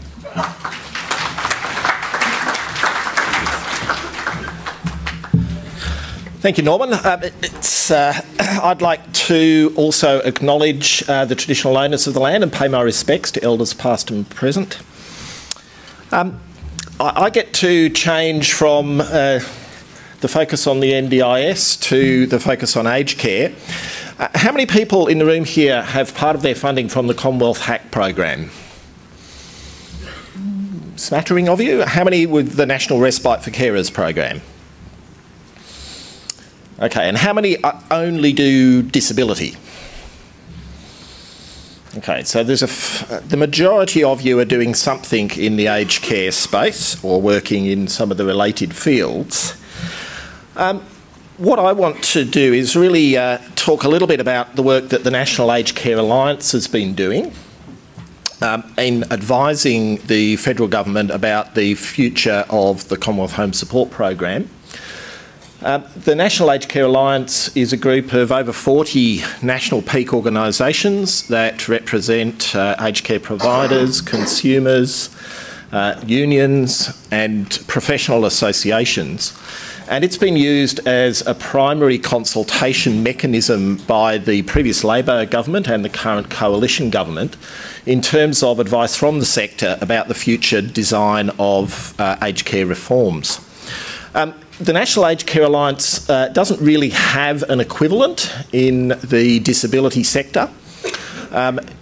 Thank you, Norman. I'd like to also acknowledge the traditional owners of the land and pay my respects to elders past and present. I get to change from the focus on the NDIS to the focus on aged care. How many people in the room here have part of their funding from the Commonwealth HACC program? Smattering of you. How many with the National Respite for Carers program? Okay, and how many only do disability? Okay, so there's the majority of you are doing something in the aged care space or working in some of the related fields. What I want to do is really talk a little bit about the work that the National Aged Care Alliance has been doing in advising the federal government about the future of the Commonwealth Home Support Program. The National Aged Care Alliance is a group of over 40 national peak organisations that represent aged care providers, consumers, unions and professional associations. And it's been used as a primary consultation mechanism by the previous Labor government and the current coalition government in terms of advice from the sector about the future design of aged care reforms. The National Aged Care Alliance doesn't really have an equivalent in the disability sector.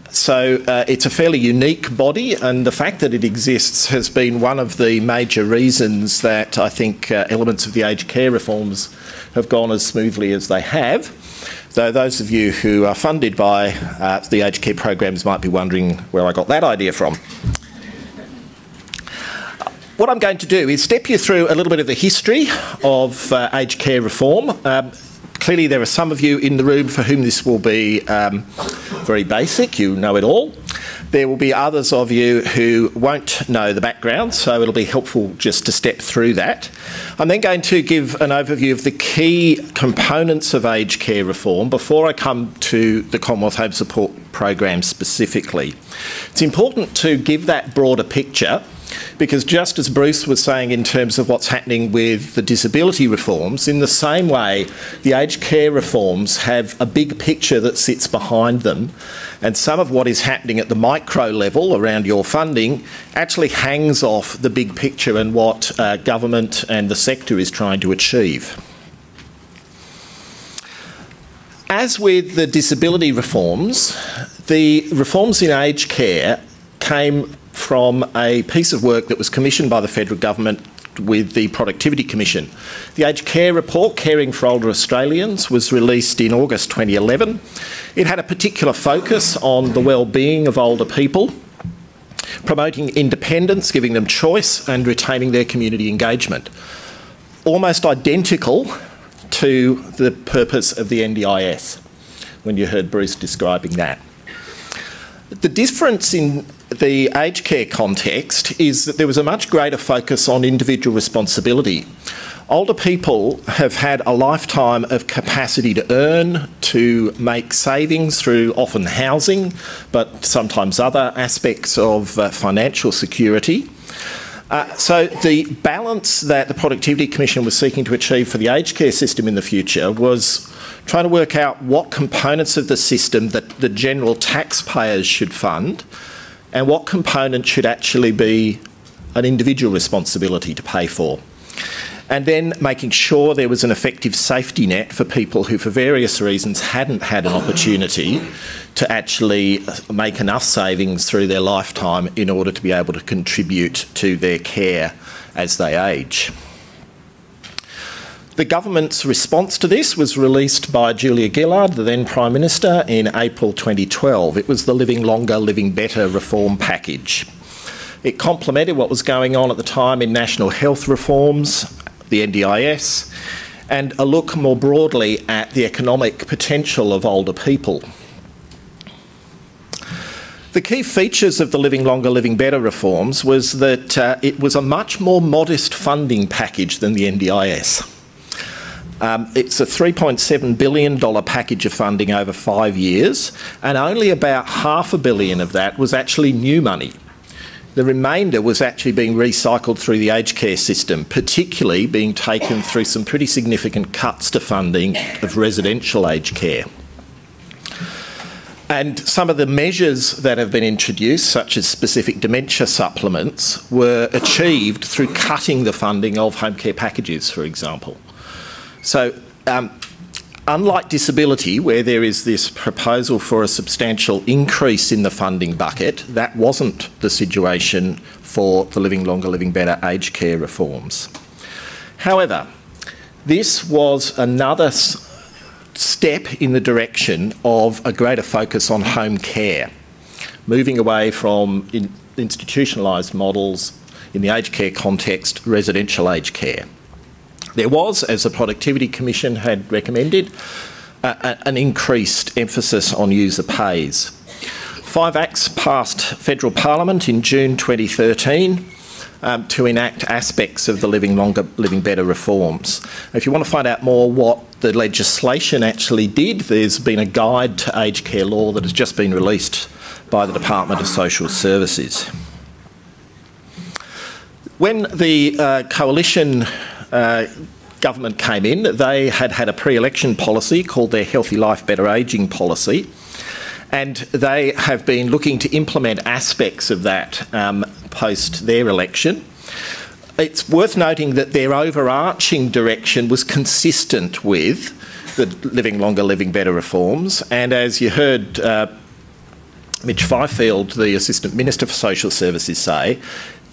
So it's a fairly unique body, and the fact that it exists has been one of the major reasons that I think elements of the aged care reforms have gone as smoothly as they have. Though those of you who are funded by the aged care programs might be wondering where I got that idea from. What I'm going to do is step you through a little bit of the history of aged care reform. Clearly there are some of you in the room for whom this will be very basic, you know it all. There will be others of you who won't know the background, so it'll be helpful just to step through that. I'm then going to give an overview of the key components of aged care reform before I come to the Commonwealth Home Support Program specifically. It's important to give that broader picture because just as Bruce was saying in terms of what's happening with the disability reforms, in the same way the aged care reforms have a big picture that sits behind them, and some of what is happening at the micro level around your funding actually hangs off the big picture and what government and the sector is trying to achieve. As with the disability reforms, the reforms in aged care came from a piece of work that was commissioned by the federal government with the Productivity Commission. The Aged Care Report, Caring for Older Australians, was released in August 2011. It had a particular focus on the well-being of older people, promoting independence, giving them choice and retaining their community engagement. Almost identical to the purpose of the NDIS, when you heard Bruce describing that. The difference in the aged care context is that there was a much greater focus on individual responsibility. Older people have had a lifetime of capacity to earn, to make savings through often housing, but sometimes other aspects of financial security. So the balance that the Productivity Commission was seeking to achieve for the aged care system in the future was trying to work out what components of the system that the general taxpayers should fund and what component should actually be an individual responsibility to pay for. And then making sure there was an effective safety net for people who, for various reasons, hadn't had an opportunity to actually make enough savings through their lifetime in order to be able to contribute to their care as they age. The government's response to this was released by Julia Gillard, the then Prime Minister, in April 2012. It was the Living Longer, Living Better reform package. It complemented what was going on at the time in national health reforms, the NDIS, and a look more broadly at the economic potential of older people. The key features of the Living Longer, Living Better reforms was that it was a much more modest funding package than the NDIS. It's a $3.7 billion package of funding over 5 years, and only about $500 million of that was actually new money. The remainder was actually being recycled through the aged care system, particularly being taken through some pretty significant cuts to funding of residential aged care. And some of the measures that have been introduced, such as specific dementia supplements, were achieved through cutting the funding of home care packages, for example. So, unlike disability, where there is this proposal for a substantial increase in the funding bucket, that wasn't the situation for the Living Longer, Living Better aged care reforms. However, this was another step in the direction of a greater focus on home care, moving away from institutionalised models in the aged care context, residential aged care. There was, as the Productivity Commission had recommended, an increased emphasis on user pays. 5 acts passed federal parliament in June 2013 to enact aspects of the Living Longer, Living Better reforms. If you want to find out more what the legislation actually did, there's been a guide to aged care law that has just been released by the Department of Social Services. When the coalition government came in, they had had a pre-election policy called their Healthy Life Better Ageing policy, and they have been looking to implement aspects of that post their election. It's worth noting that their overarching direction was consistent with the Living Longer, Living Better reforms, and as you heard Mitch Fifield, the Assistant Minister for Social Services, say,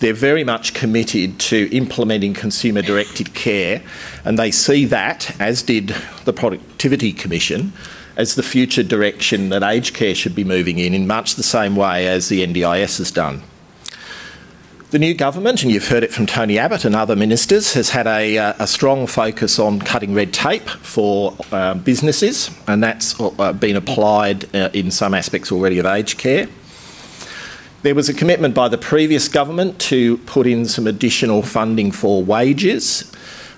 they're very much committed to implementing consumer-directed care, and they see that, as did the Productivity Commission, as the future direction that aged care should be moving in much the same way as the NDIS has done. The new government, and you've heard it from Tony Abbott and other ministers, has had a strong focus on cutting red tape for businesses, and that's been applied in some aspects already of aged care. There was a commitment by the previous government to put in some additional funding for wages.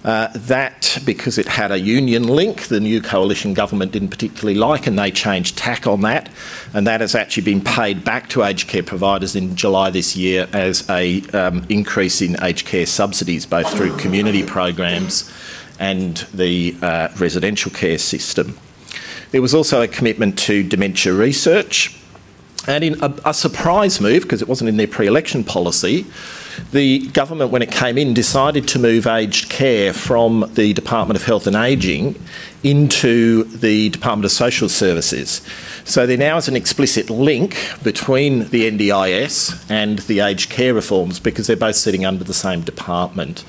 That, because it had a union link, the new coalition government didn't particularly like, and they changed tack on that. And that has actually been paid back to aged care providers in July this year as an increase in aged care subsidies, both through community programs and the residential care system. There was also a commitment to dementia research. And in a surprise move, because it wasn't in their pre-election policy, the government, when it came in, decided to move aged care from the Department of Health and Ageing into the Department of Social Services. So there now is an explicit link between the NDIS and the aged care reforms, because they're both sitting under the same department.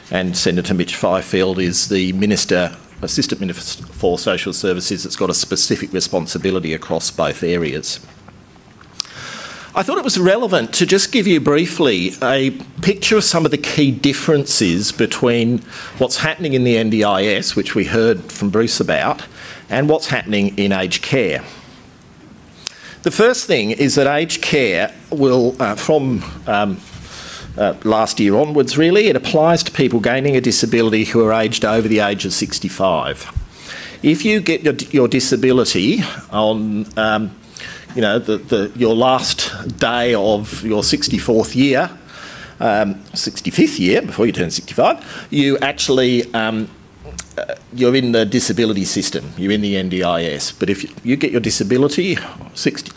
And Senator Mitch Fifield is the Minister, Assistant Minister for Social Services, that's got a specific responsibility across both areas. I thought it was relevant to just give you briefly a picture of some of the key differences between what's happening in the NDIS, which we heard from Bruce about, and what's happening in aged care. The first thing is that aged care will, from last year onwards really, it applies to people gaining a disability who are aged over the age of 65. If you get your disability on your last day of your 64th year, 65th year, before you turn 65, you actually you're in the disability system, you're in the NDIS, but if you get your disability,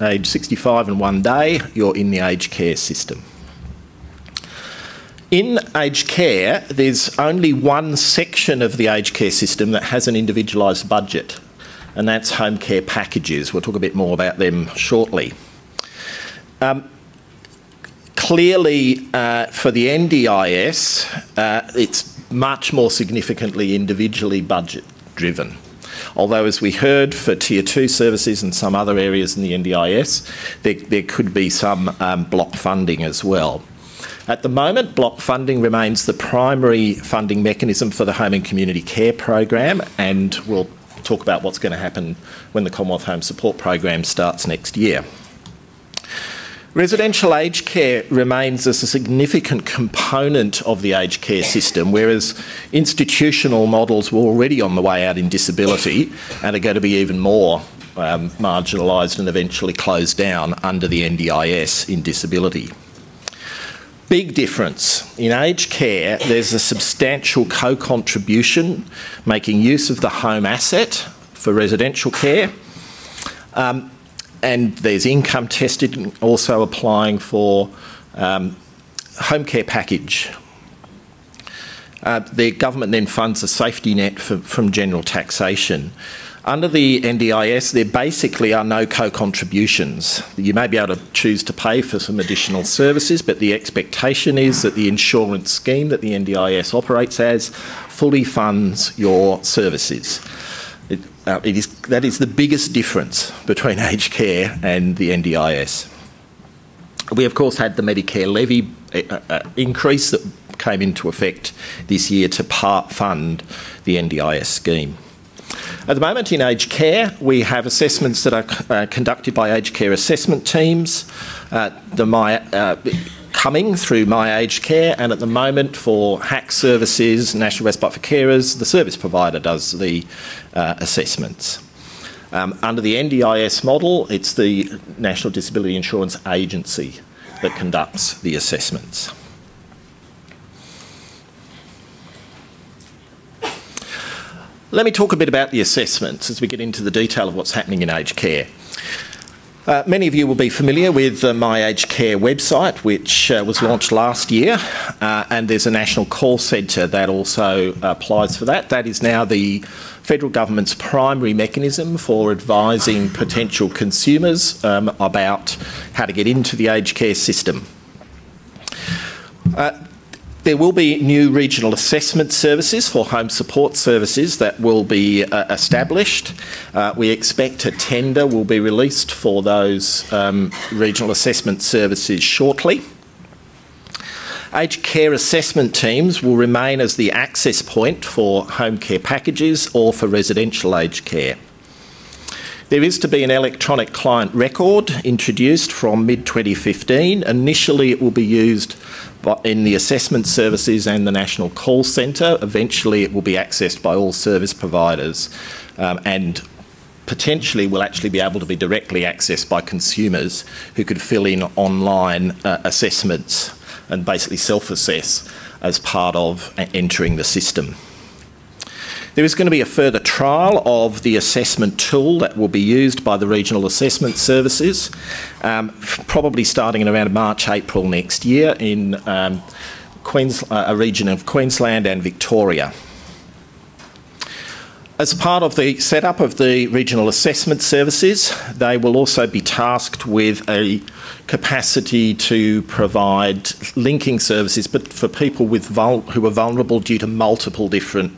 age 65 and 1 day, you're in the aged care system. In aged care, there's only one section of the aged care system that has an individualised budget, and that's home care packages. We'll talk a bit more about them shortly. Clearly, for the NDIS, it's much more significantly individually budget driven. Although, as we heard, for Tier 2 services and some other areas in the NDIS, there could be some block funding as well. At the moment, block funding remains the primary funding mechanism for the Home and Community Care program, and we'll talk about what's going to happen when the Commonwealth Home Support program starts next year. Residential aged care remains a significant component of the aged care system, whereas institutional models were already on the way out in disability and are going to be even more marginalised and eventually closed down under the NDIS in disability. Big difference. In aged care, there's a substantial co-contribution, making use of the home asset for residential care. And there's income tested, also applying for home care package. The government then funds a safety net from general taxation. Under the NDIS, there basically are no co-contributions. You may be able to choose to pay for some additional services, but the expectation is that the insurance scheme that the NDIS operates as fully funds your services. That is the biggest difference between aged care and the NDIS. We, of course, had the Medicare levy increase that came into effect this year to part fund the NDIS scheme. At the moment in aged care, we have assessments that are conducted by aged care assessment teams, coming through My Aged Care, and at the moment for HAC services, National Respite for Carers, the service provider does the assessments. Under the NDIS model, it's the National Disability Insurance Agency that conducts the assessments. Let me talk a bit about the assessments as we get into the detail of what's happening in aged care. Many of you will be familiar with the My Aged Care website, which was launched last year, and there's a national call centre that also applies for that. That is now the federal government's primary mechanism for advising potential consumers about how to get into the aged care system. There will be new regional assessment services for home support services that will be established. We expect a tender will be released for those regional assessment services shortly. Aged care assessment teams will remain as the access point for home care packages or for residential aged care. There is to be an electronic client record introduced from mid-2015. Initially, it will be used in the assessment services and the National Call Centre. Eventually, it will be accessed by all service providers and potentially will actually be able to be directly accessed by consumers who could fill in online assessments and basically self-assess as part of entering the system. There is going to be a further trial of the assessment tool that will be used by the regional assessment services, probably starting in around March, April next year in a region of Queensland and Victoria. As part of the setup of the regional assessment services, they will also be tasked with a capacity to provide linking services, but for people who are vulnerable due to multiple different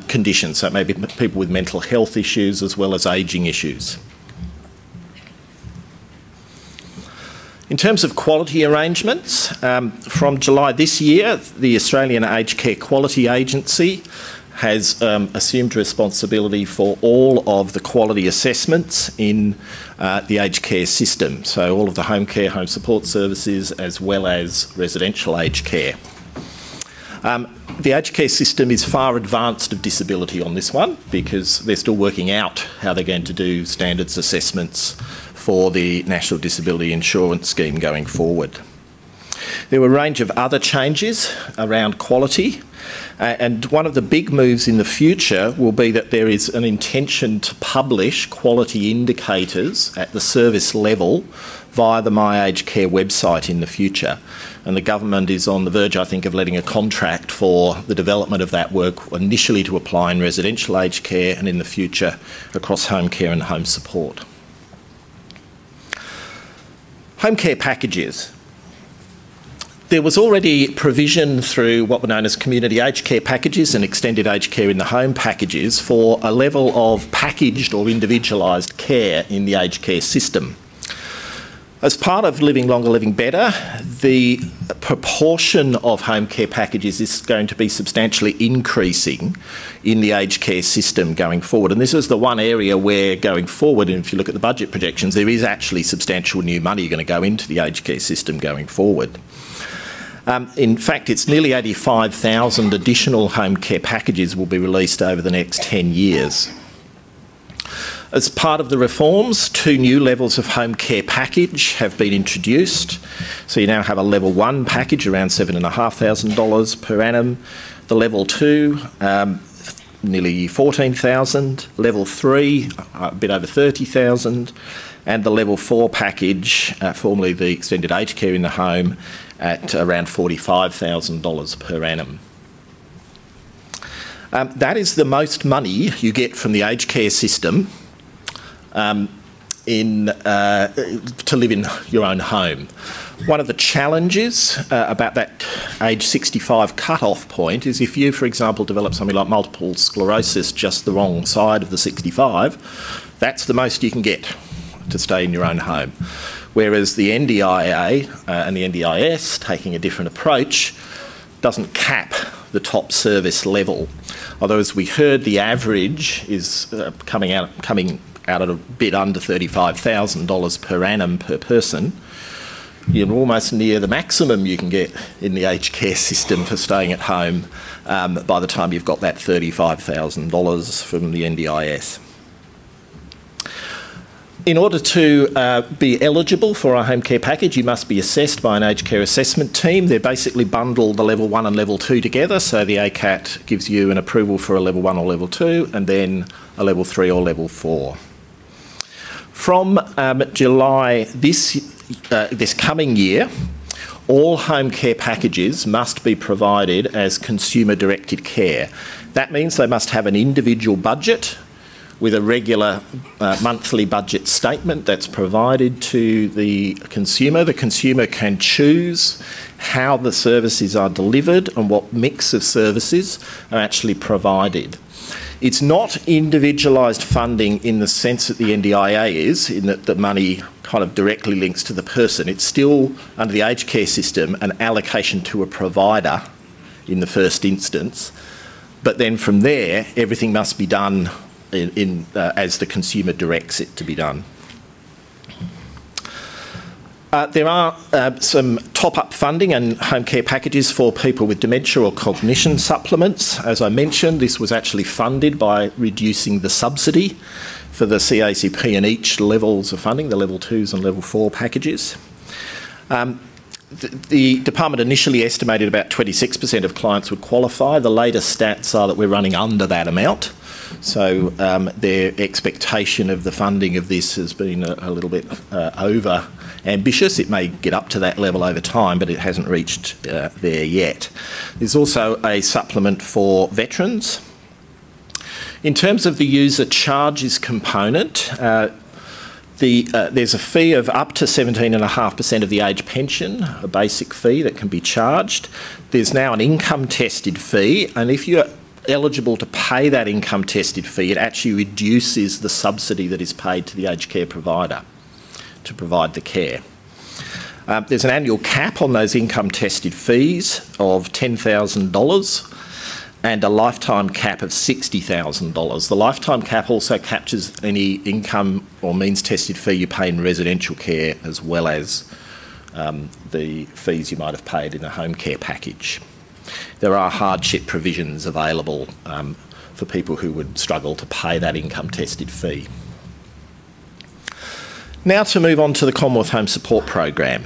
conditions. So it may be people with mental health issues as well as ageing issues. In terms of quality arrangements, from July this year, the Australian Aged Care Quality Agency has assumed responsibility for all of the quality assessments in the aged care system. So all of the home care, home support services, as well as residential aged care. The aged care system is far advanced of disability on this one because they're still working out how they're going to do standards assessments for the National Disability Insurance Scheme going forward. There were a range of other changes around quality, and one of the big moves in the future will be that there is an intention to publish quality indicators at the service level via the My Aged Care website in the future. And the government is on the verge, I think, of letting a contract for the development of that work, initially to apply in residential aged care and in the future across home care and home support. Home care packages. There was already provision through what were known as community aged care packages and extended aged care in the home packages for a level of packaged or individualised care in the aged care system. As part of Living Longer, Living Better, the proportion of home care packages is going to be substantially increasing in the aged care system going forward. And this is the one area where, going forward, and if you look at the budget projections, there is actually substantial new money going to go into the aged care system going forward. In fact, it's nearly 85,000 additional home care packages will be released over the next 10 years. As part of the reforms, 2 new levels of home care package have been introduced. So you now have a level 1 package around $7,500 per annum. The level 2, nearly 14,000. Level 3, a bit over 30,000. And the level 4 package, formerly the extended aged care in the home, at around $45,000 per annum. That is the most money you get from the aged care system to live in your own home. One of the challenges about that age 65 cut-off point is if you, for example, develop something like multiple sclerosis just the wrong side of the 65, that's the most you can get to stay in your own home. Whereas the NDIA and the NDIS, taking a different approach, doesn't cap the top service level. Although, as we heard, the average is coming out at a bit under $35,000 per annum per person. You're almost near the maximum you can get in the aged care system for staying at home by the time you've got that $35,000 from the NDIS. In order to be eligible for a home care package, you must be assessed by an aged care assessment team. They basically bundle the level 1 and level 2 together, so the ACAT gives you an approval for a level 1 or level 2 and then a level 3 or level 4. From July this coming year, all home care packages must be provided as consumer-directed care. That means they must have an individual budget with a regular monthly budget statement that's provided to the consumer. The consumer can choose how the services are delivered and what mix of services are actually provided. It's not individualised funding in the sense that the NDIA is, in that the money kind of directly links to the person. It's still, under the aged care system, an allocation to a provider in the first instance. But then from there, everything must be done as the consumer directs it to be done. There are some top-up funding and home care packages for people with dementia or cognition supplements. As I mentioned, this was actually funded by reducing the subsidy for the CHSP in each levels of funding, the level 2s and level 4 packages. The department initially estimated about 26% of clients would qualify. The latest stats are that we're running under that amount. So their expectation of the funding of this has been a little bit over ambitious. It may get up to that level over time, but it hasn't reached there yet. There's also a supplement for veterans. In terms of the user charges component, there's a fee of up to 17.5% of the age pension, a basic fee that can be charged. There's now an income-tested fee, and if you're eligible to pay that income-tested fee, it actually reduces the subsidy that is paid to the aged care provider to provide the care. There's an annual cap on those income-tested fees of $10,000 and a lifetime cap of $60,000. The lifetime cap also captures any income or means-tested fee you pay in residential care, as well as the fees you might have paid in a home care package. There are hardship provisions available for people who would struggle to pay that income-tested fee. Now to move on to the Commonwealth Home Support Program.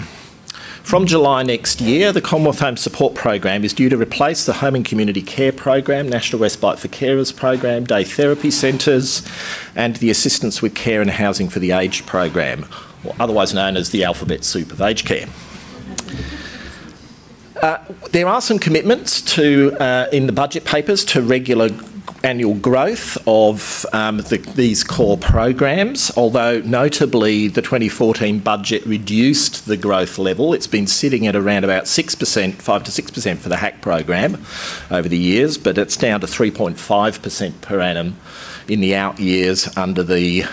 From July next year, the Commonwealth Home Support Program is due to replace the Home and Community Care Program, National Respite for Carers Program, Day Therapy Centres, and the Assistance with Care and Housing for the Aged Program, or otherwise known as the alphabet soup of aged care. There are some commitments to, in the budget papers to regular annual growth of these core programs, although notably the 2014 budget reduced the growth level. It's been sitting at around about 6%, 5 to 6% for the HAC program over the years, but it's down to 3.5% per annum in the out years under the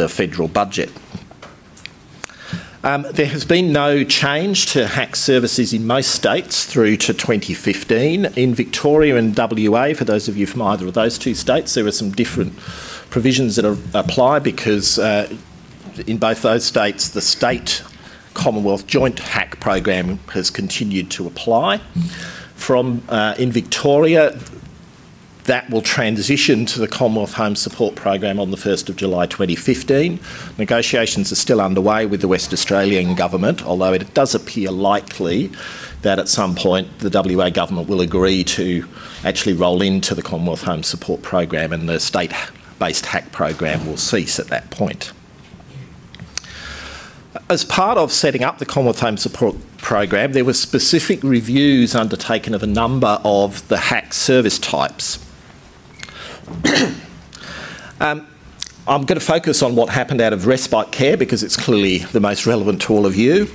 federal budget. There has been no change to HAC services in most states through to 2015. In Victoria and WA, for those of you from either of those two states, there are some different provisions that apply because in both those states, the state Commonwealth Joint HAC program has continued to apply. In Victoria, that will transition to the Commonwealth Home Support Program on the 1st of July 2015. Negotiations are still underway with the West Australian Government, although it does appear likely that at some point the WA Government will agree to actually roll into the Commonwealth Home Support Program, and the state-based HAC program will cease at that point. As part of setting up the Commonwealth Home Support Program, there were specific reviews undertaken of a number of the HAC service types. I'm going to focus on what happened out of respite care because it's clearly the most relevant to all of you.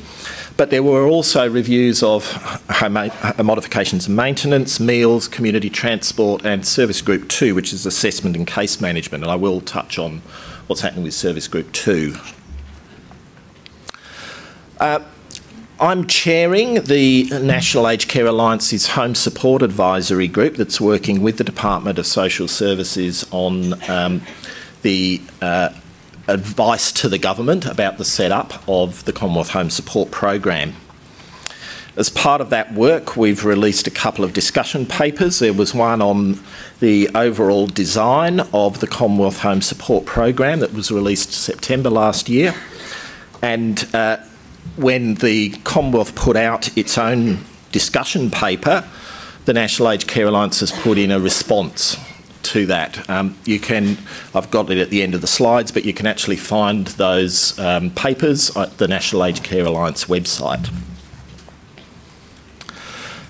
But there were also reviews of modifications and maintenance, meals, community transport, and Service Group 2, which is assessment and case management. And I will touch on what's happening with Service Group 2. I'm chairing the National Aged Care Alliance's Home Support Advisory Group that's working with the Department of Social Services on the advice to the government about the setup of the Commonwealth Home Support Program. As part of that work, we've released a couple of discussion papers. There was one on the overall design of the Commonwealth Home Support Program that was released September last year. And when the Commonwealth put out its own discussion paper, the National Aged Care Alliance has put in a response to that. I've got it at the end of the slides, but you can actually find those papers at the National Aged Care Alliance website.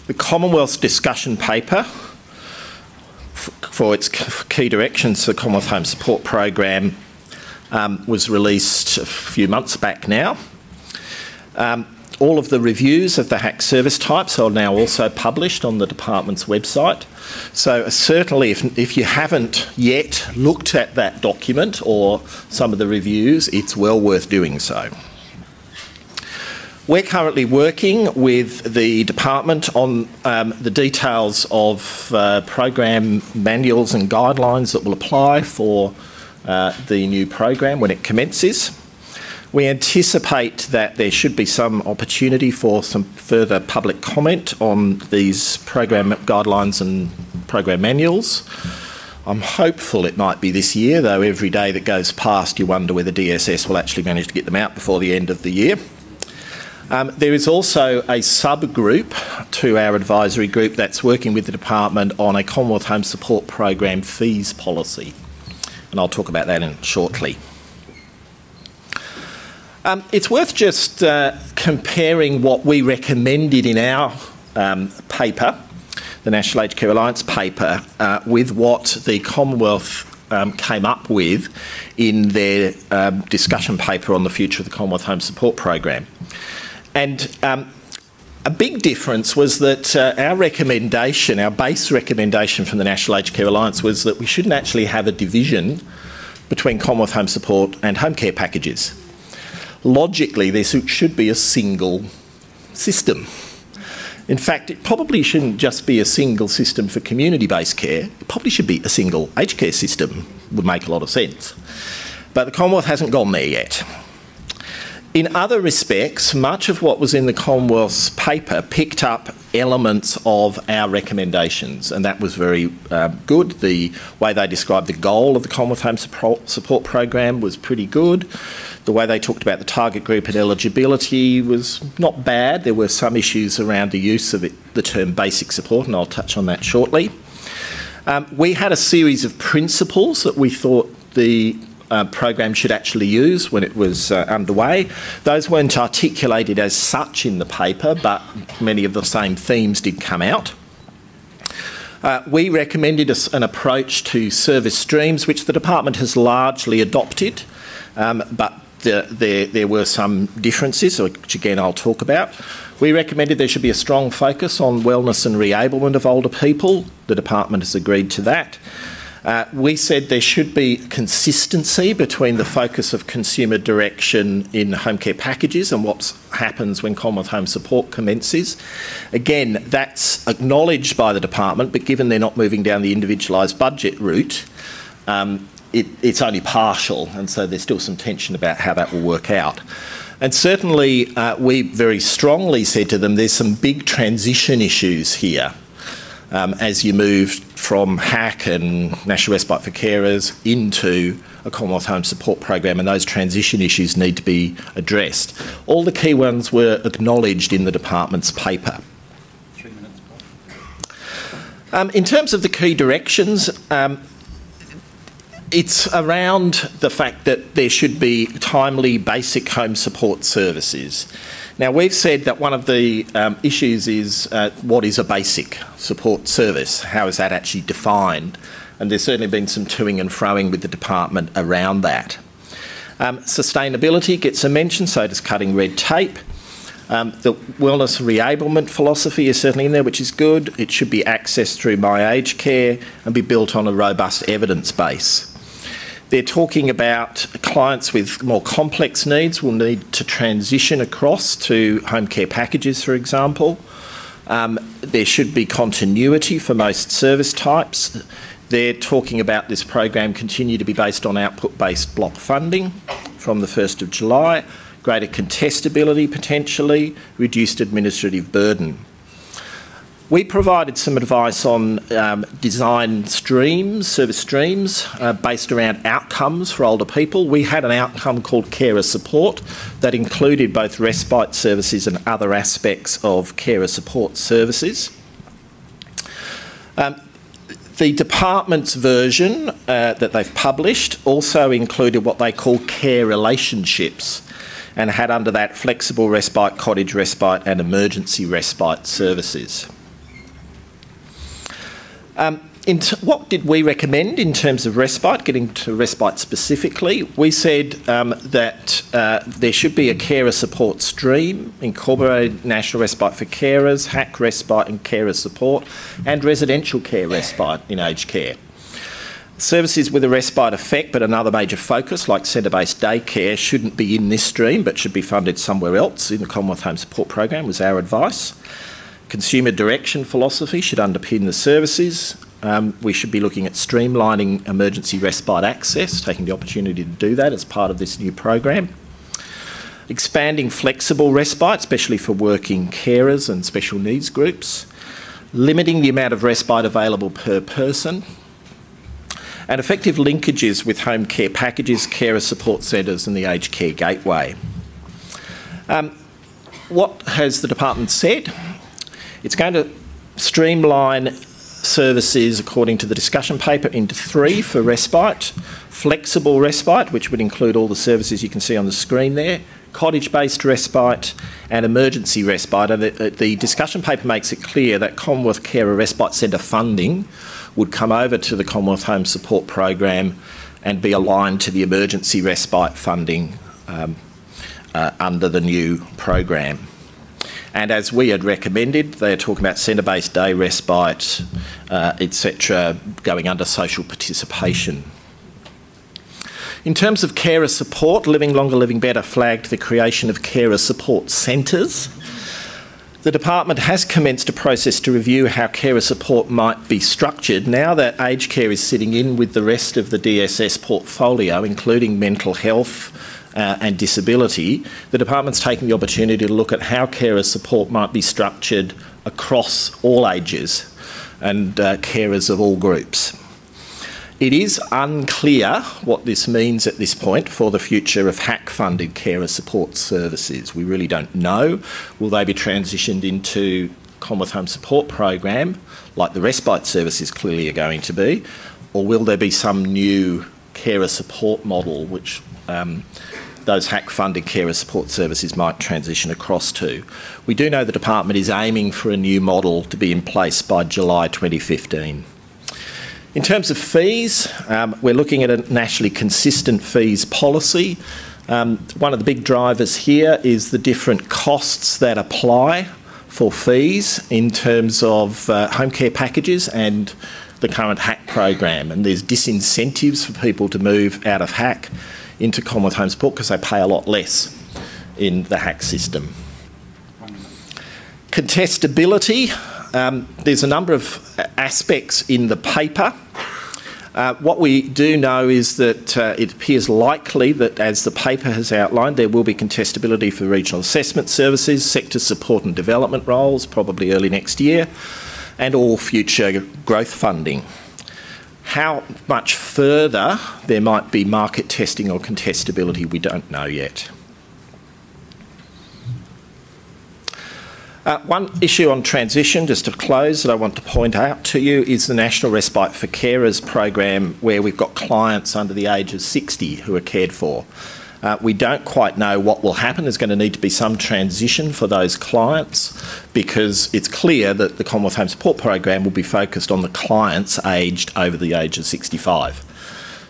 The Commonwealth's discussion paper for its key directions for the Commonwealth Home Support Program was released a few months back now. All of the reviews of the HAC service types are now also published on the department's website. So certainly if you haven't yet looked at that document or some of the reviews, it's well worth doing so. We're currently working with the department on the details of program manuals and guidelines that will apply for the new program when it commences. We anticipate that there should be some opportunity for some further public comment on these program guidelines and program manuals. I'm hopeful it might be this year, though every day that goes past you wonder whether DSS will actually manage to get them out before the end of the year. There is also a subgroup to our advisory group that's working with the department on a Commonwealth Home Support Program fees policy, and I'll talk about that shortly. It's worth just comparing what we recommended in our paper, the National Aged Care Alliance paper, with what the Commonwealth came up with in their discussion paper on the future of the Commonwealth Home Support Program. And a big difference was that our recommendation, our base recommendation from the National Aged Care Alliance was that we shouldn't actually have a division between Commonwealth Home Support and home care packages. Logically, there should be a single system. In fact, it probably shouldn't just be a single system for community-based care. It probably should be a single aged care system. Would make a lot of sense. But the Commonwealth hasn't gone there yet. In other respects, much of what was in the Commonwealth's paper picked up elements of our recommendations, and that was very good. The way they described the goal of the Commonwealth Home Support Program was pretty good. The way they talked about the target group and eligibility was not bad. There were some issues around the use of the term basic support, and I'll touch on that shortly. We had a series of principles that we thought the program should actually use when it was underway. Those weren't articulated as such in the paper, but many of the same themes did come out. We recommended an approach to service streams, which the department has largely adopted, but there were some differences, which again I'll talk about. We recommended there should be a strong focus on wellness and re-ablement of older people. The department has agreed to that. We said there should be consistency between the focus of consumer direction in home care packages and what happens when Commonwealth Home Support commences. Again, that's acknowledged by the department, but given they're not moving down the individualised budget route, it's only partial, and so there's still some tension about how that will work out. And certainly we very strongly said to them there's some big transition issues here. As you move from HAC and National Respite for Carers into a Commonwealth Home Support Program, and those transition issues need to be addressed. All the key ones were acknowledged in the department's paper. 3 minutes. In terms of the key directions, it's around the fact that there should be timely basic home support services. Now, we've said that one of the issues is what is a basic support service? How is that actually defined? And there's certainly been some toing and froing with the department around that. Sustainability gets a mention, so does cutting red tape. The wellness and re-ablement philosophy is certainly in there, which is good. It should be accessed through My Aged Care and be built on a robust evidence base. They're talking about clients with more complex needs will need to transition across to home care packages, for example. There should be continuity for most service types. They're talking about this program continue to be based on output-based block funding from the 1st of July, greater contestability potentially, reduced administrative burden. We provided some advice on design streams, service streams, based around outcomes for older people. We had an outcome called carer support that included both respite services and other aspects of carer support services. The department's version that they've published also included what they call care relationships and had under that flexible respite, cottage respite and emergency respite services. What did we recommend in terms of respite, getting to respite specifically? We said that there should be a carer support stream, incorporated National Respite for Carers, HAC respite and carer support, and residential care respite in aged care. Services with a respite effect but another major focus, like centre-based daycare, shouldn't be in this stream but should be funded somewhere else in the Commonwealth Home Support Program, was our advice. Consumer direction philosophy should underpin the services. We should be looking at streamlining emergency respite access, taking the opportunity to do that as part of this new program. Expanding flexible respite, especially for working carers and special needs groups. Limiting the amount of respite available per person. And effective linkages with home care packages, carer support centres and the aged care gateway. What has the department said? It's going to streamline services according to the discussion paper into 3 for respite. Flexible respite, which would include all the services you can see on the screen there. Cottage-based respite and emergency respite. And the discussion paper makes it clear that Commonwealth Carer Respite Centre funding would come over to the Commonwealth Home Support Program and be aligned to the emergency respite funding under the new program. And as we had recommended, they're talking about centre-based day respite, etc., going under social participation. In terms of carer support, Living Longer, Living Better flagged the creation of carer support centres. The department has commenced a process to review how carer support might be structured now that aged care is sitting in with the rest of the DSS portfolio, including mental health, and disability, the department's taking the opportunity to look at how carer support might be structured across all ages and carers of all groups. It is unclear what this means at this point for the future of HAC-funded carer support services. We really don't know. Will they be transitioned into Commonwealth Home Support Program, like the Respite services clearly are going to be, or will there be some new carer support model which those HAC-funded carer support services might transition across to? We do know the department is aiming for a new model to be in place by July 2015. In terms of fees, we're looking at a nationally consistent fees policy. One of the big drivers here is the different costs that apply for fees in terms of home care packages and the current HAC program. And there's disincentives for people to move out of HAC into Commonwealth Home Support because they pay a lot less in the HAC system. Contestability. There's a number of aspects in the paper. What we do know is that it appears likely that, as the paper has outlined, there will be contestability for regional assessment services, sector support and development roles, probably early next year, and all future growth funding. How much further there might be market testing or contestability, we don't know yet. One issue on transition, just to close, that I want to point out to you is the National Respite for Carers program, where we've got clients under the age of 60 who are cared for. We don't quite know what will happen. There's going to need to be some transition for those clients because it's clear that the Commonwealth Home Support Program will be focused on the clients aged over the age of 65.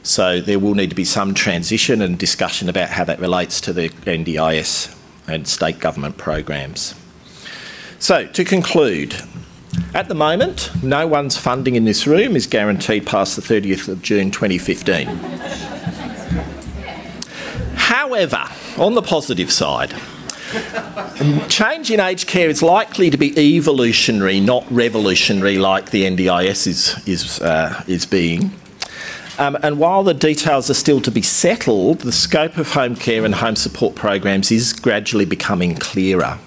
So there will need to be some transition and discussion about how that relates to the NDIS and state government programs. So, to conclude, at the moment, no one's funding in this room is guaranteed past the 30th of June 2015. However, on the positive side, change in aged care is likely to be evolutionary, not revolutionary like the NDIS is being. And while the details are still to be settled, the scope of home care and home support programs is gradually becoming clearer.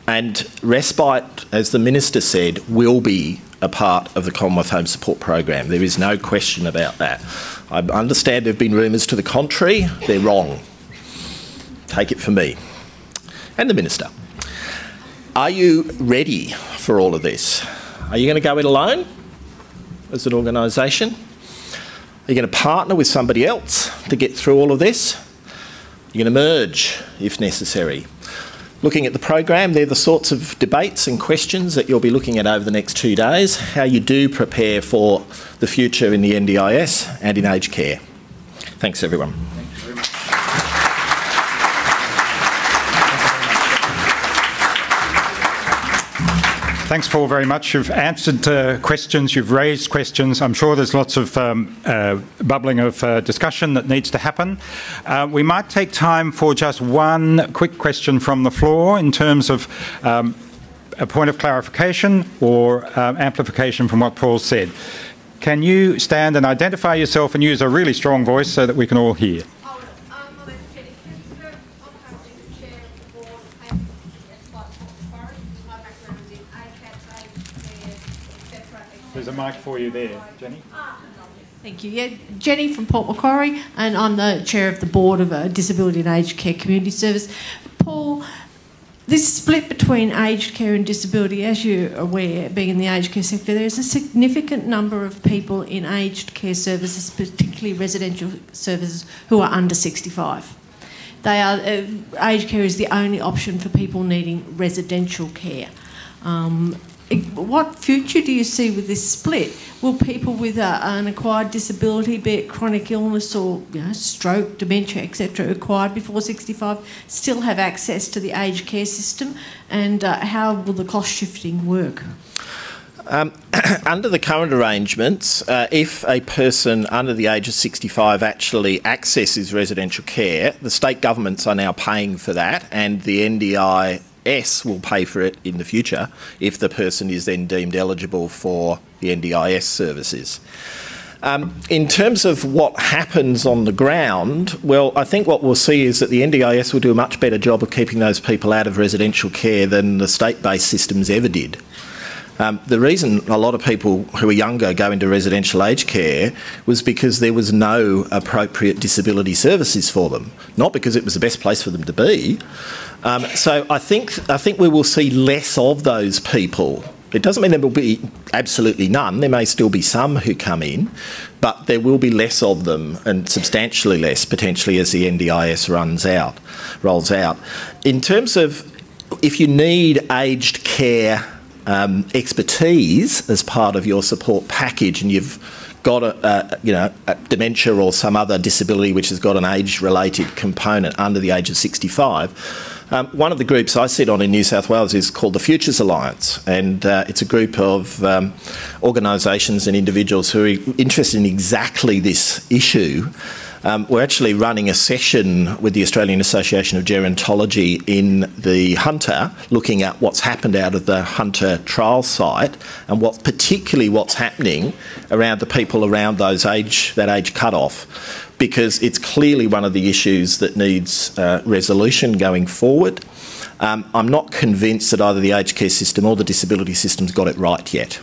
And Respite, as the Minister said, will be a part of the Commonwealth Home Support Program. There is no question about that. I understand there have been rumours to the contrary. They're wrong. Take it from me. And the Minister. Are you ready for all of this? Are you going to go it alone as an organisation? Are you going to partner with somebody else to get through all of this? You're going to merge if necessary. Looking at the program, they're the sorts of debates and questions that you'll be looking at over the next 2 days, how you do prepare for the future in the NDIS and in aged care. Thanks, everyone. Thanks, Paul, very much. You've answered questions, you've raised questions. I'm sure there's lots of bubbling of discussion that needs to happen. We might take time for just one quick question from the floor in terms of a point of clarification or amplification from what Paul said. Can you stand and identify yourself and use a really strong voice so that we can all hear? There's a mic for you there, Jenny. Thank you. Yeah, Jenny from Port Macquarie, and I'm the chair of the board of Disability and Aged Care Community Service. Paul, this split between aged care and disability, as you're aware, being in the aged care sector, there's a significant number of people in aged care services, particularly residential services, who are under 65. They are aged care is the only option for people needing residential care. What future do you see with this split? Will people with an acquired disability, be it chronic illness or stroke, dementia, etc., acquired before 65, still have access to the aged care system? And how will the cost shifting work? Under the current arrangements, if a person under the age of 65 actually accesses residential care, the state governments are now paying for that, and the NDIS will pay for it in the future if the person is then deemed eligible for the NDIS services. In terms of what happens on the ground, well, I think what we'll see is that the NDIS will do a much better job of keeping those people out of residential care than the state-based systems ever did. The reason a lot of people who are younger go into residential aged care was because there was no appropriate disability services for them, not because it was the best place for them to be. So I think we will see less of those people. It doesn't mean there will be absolutely none. There may still be some who come in, but there will be less of them, and substantially less potentially as the NDIS rolls out. In terms of if you need aged care expertise as part of your support package, and you've got a dementia or some other disability which has got an age-related component under the age of 65. One of the groups I sit on in New South Wales is called the Futures Alliance, and it's a group of organisations and individuals who are interested in exactly this issue. We're actually running a session with the Australian Association of Gerontology in the Hunter, looking at what's happened out of the Hunter trial site and particularly what's happening around the people around that age cut-off, because it's clearly one of the issues that needs resolution going forward. I'm not convinced that either the aged care system or the disability system's got it right yet.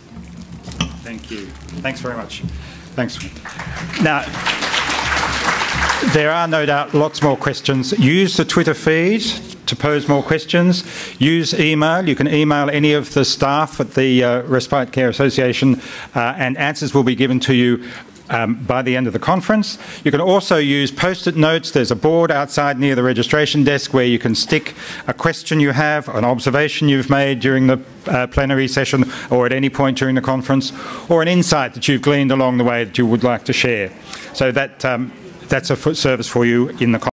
Thank you. Thanks very much. Thanks. Now, there are no doubt lots more questions. Use the Twitter feed to pose more questions. Use email. You can email any of the staff at the Respite Care Association and answers will be given to you by the end of the conference. You can also use post-it notes. There's a board outside near the registration desk where you can stick a question you have, an observation you've made during the plenary session or at any point during the conference, or an insight that you've gleaned along the way that you would like to share. So that's a service for you in the conference.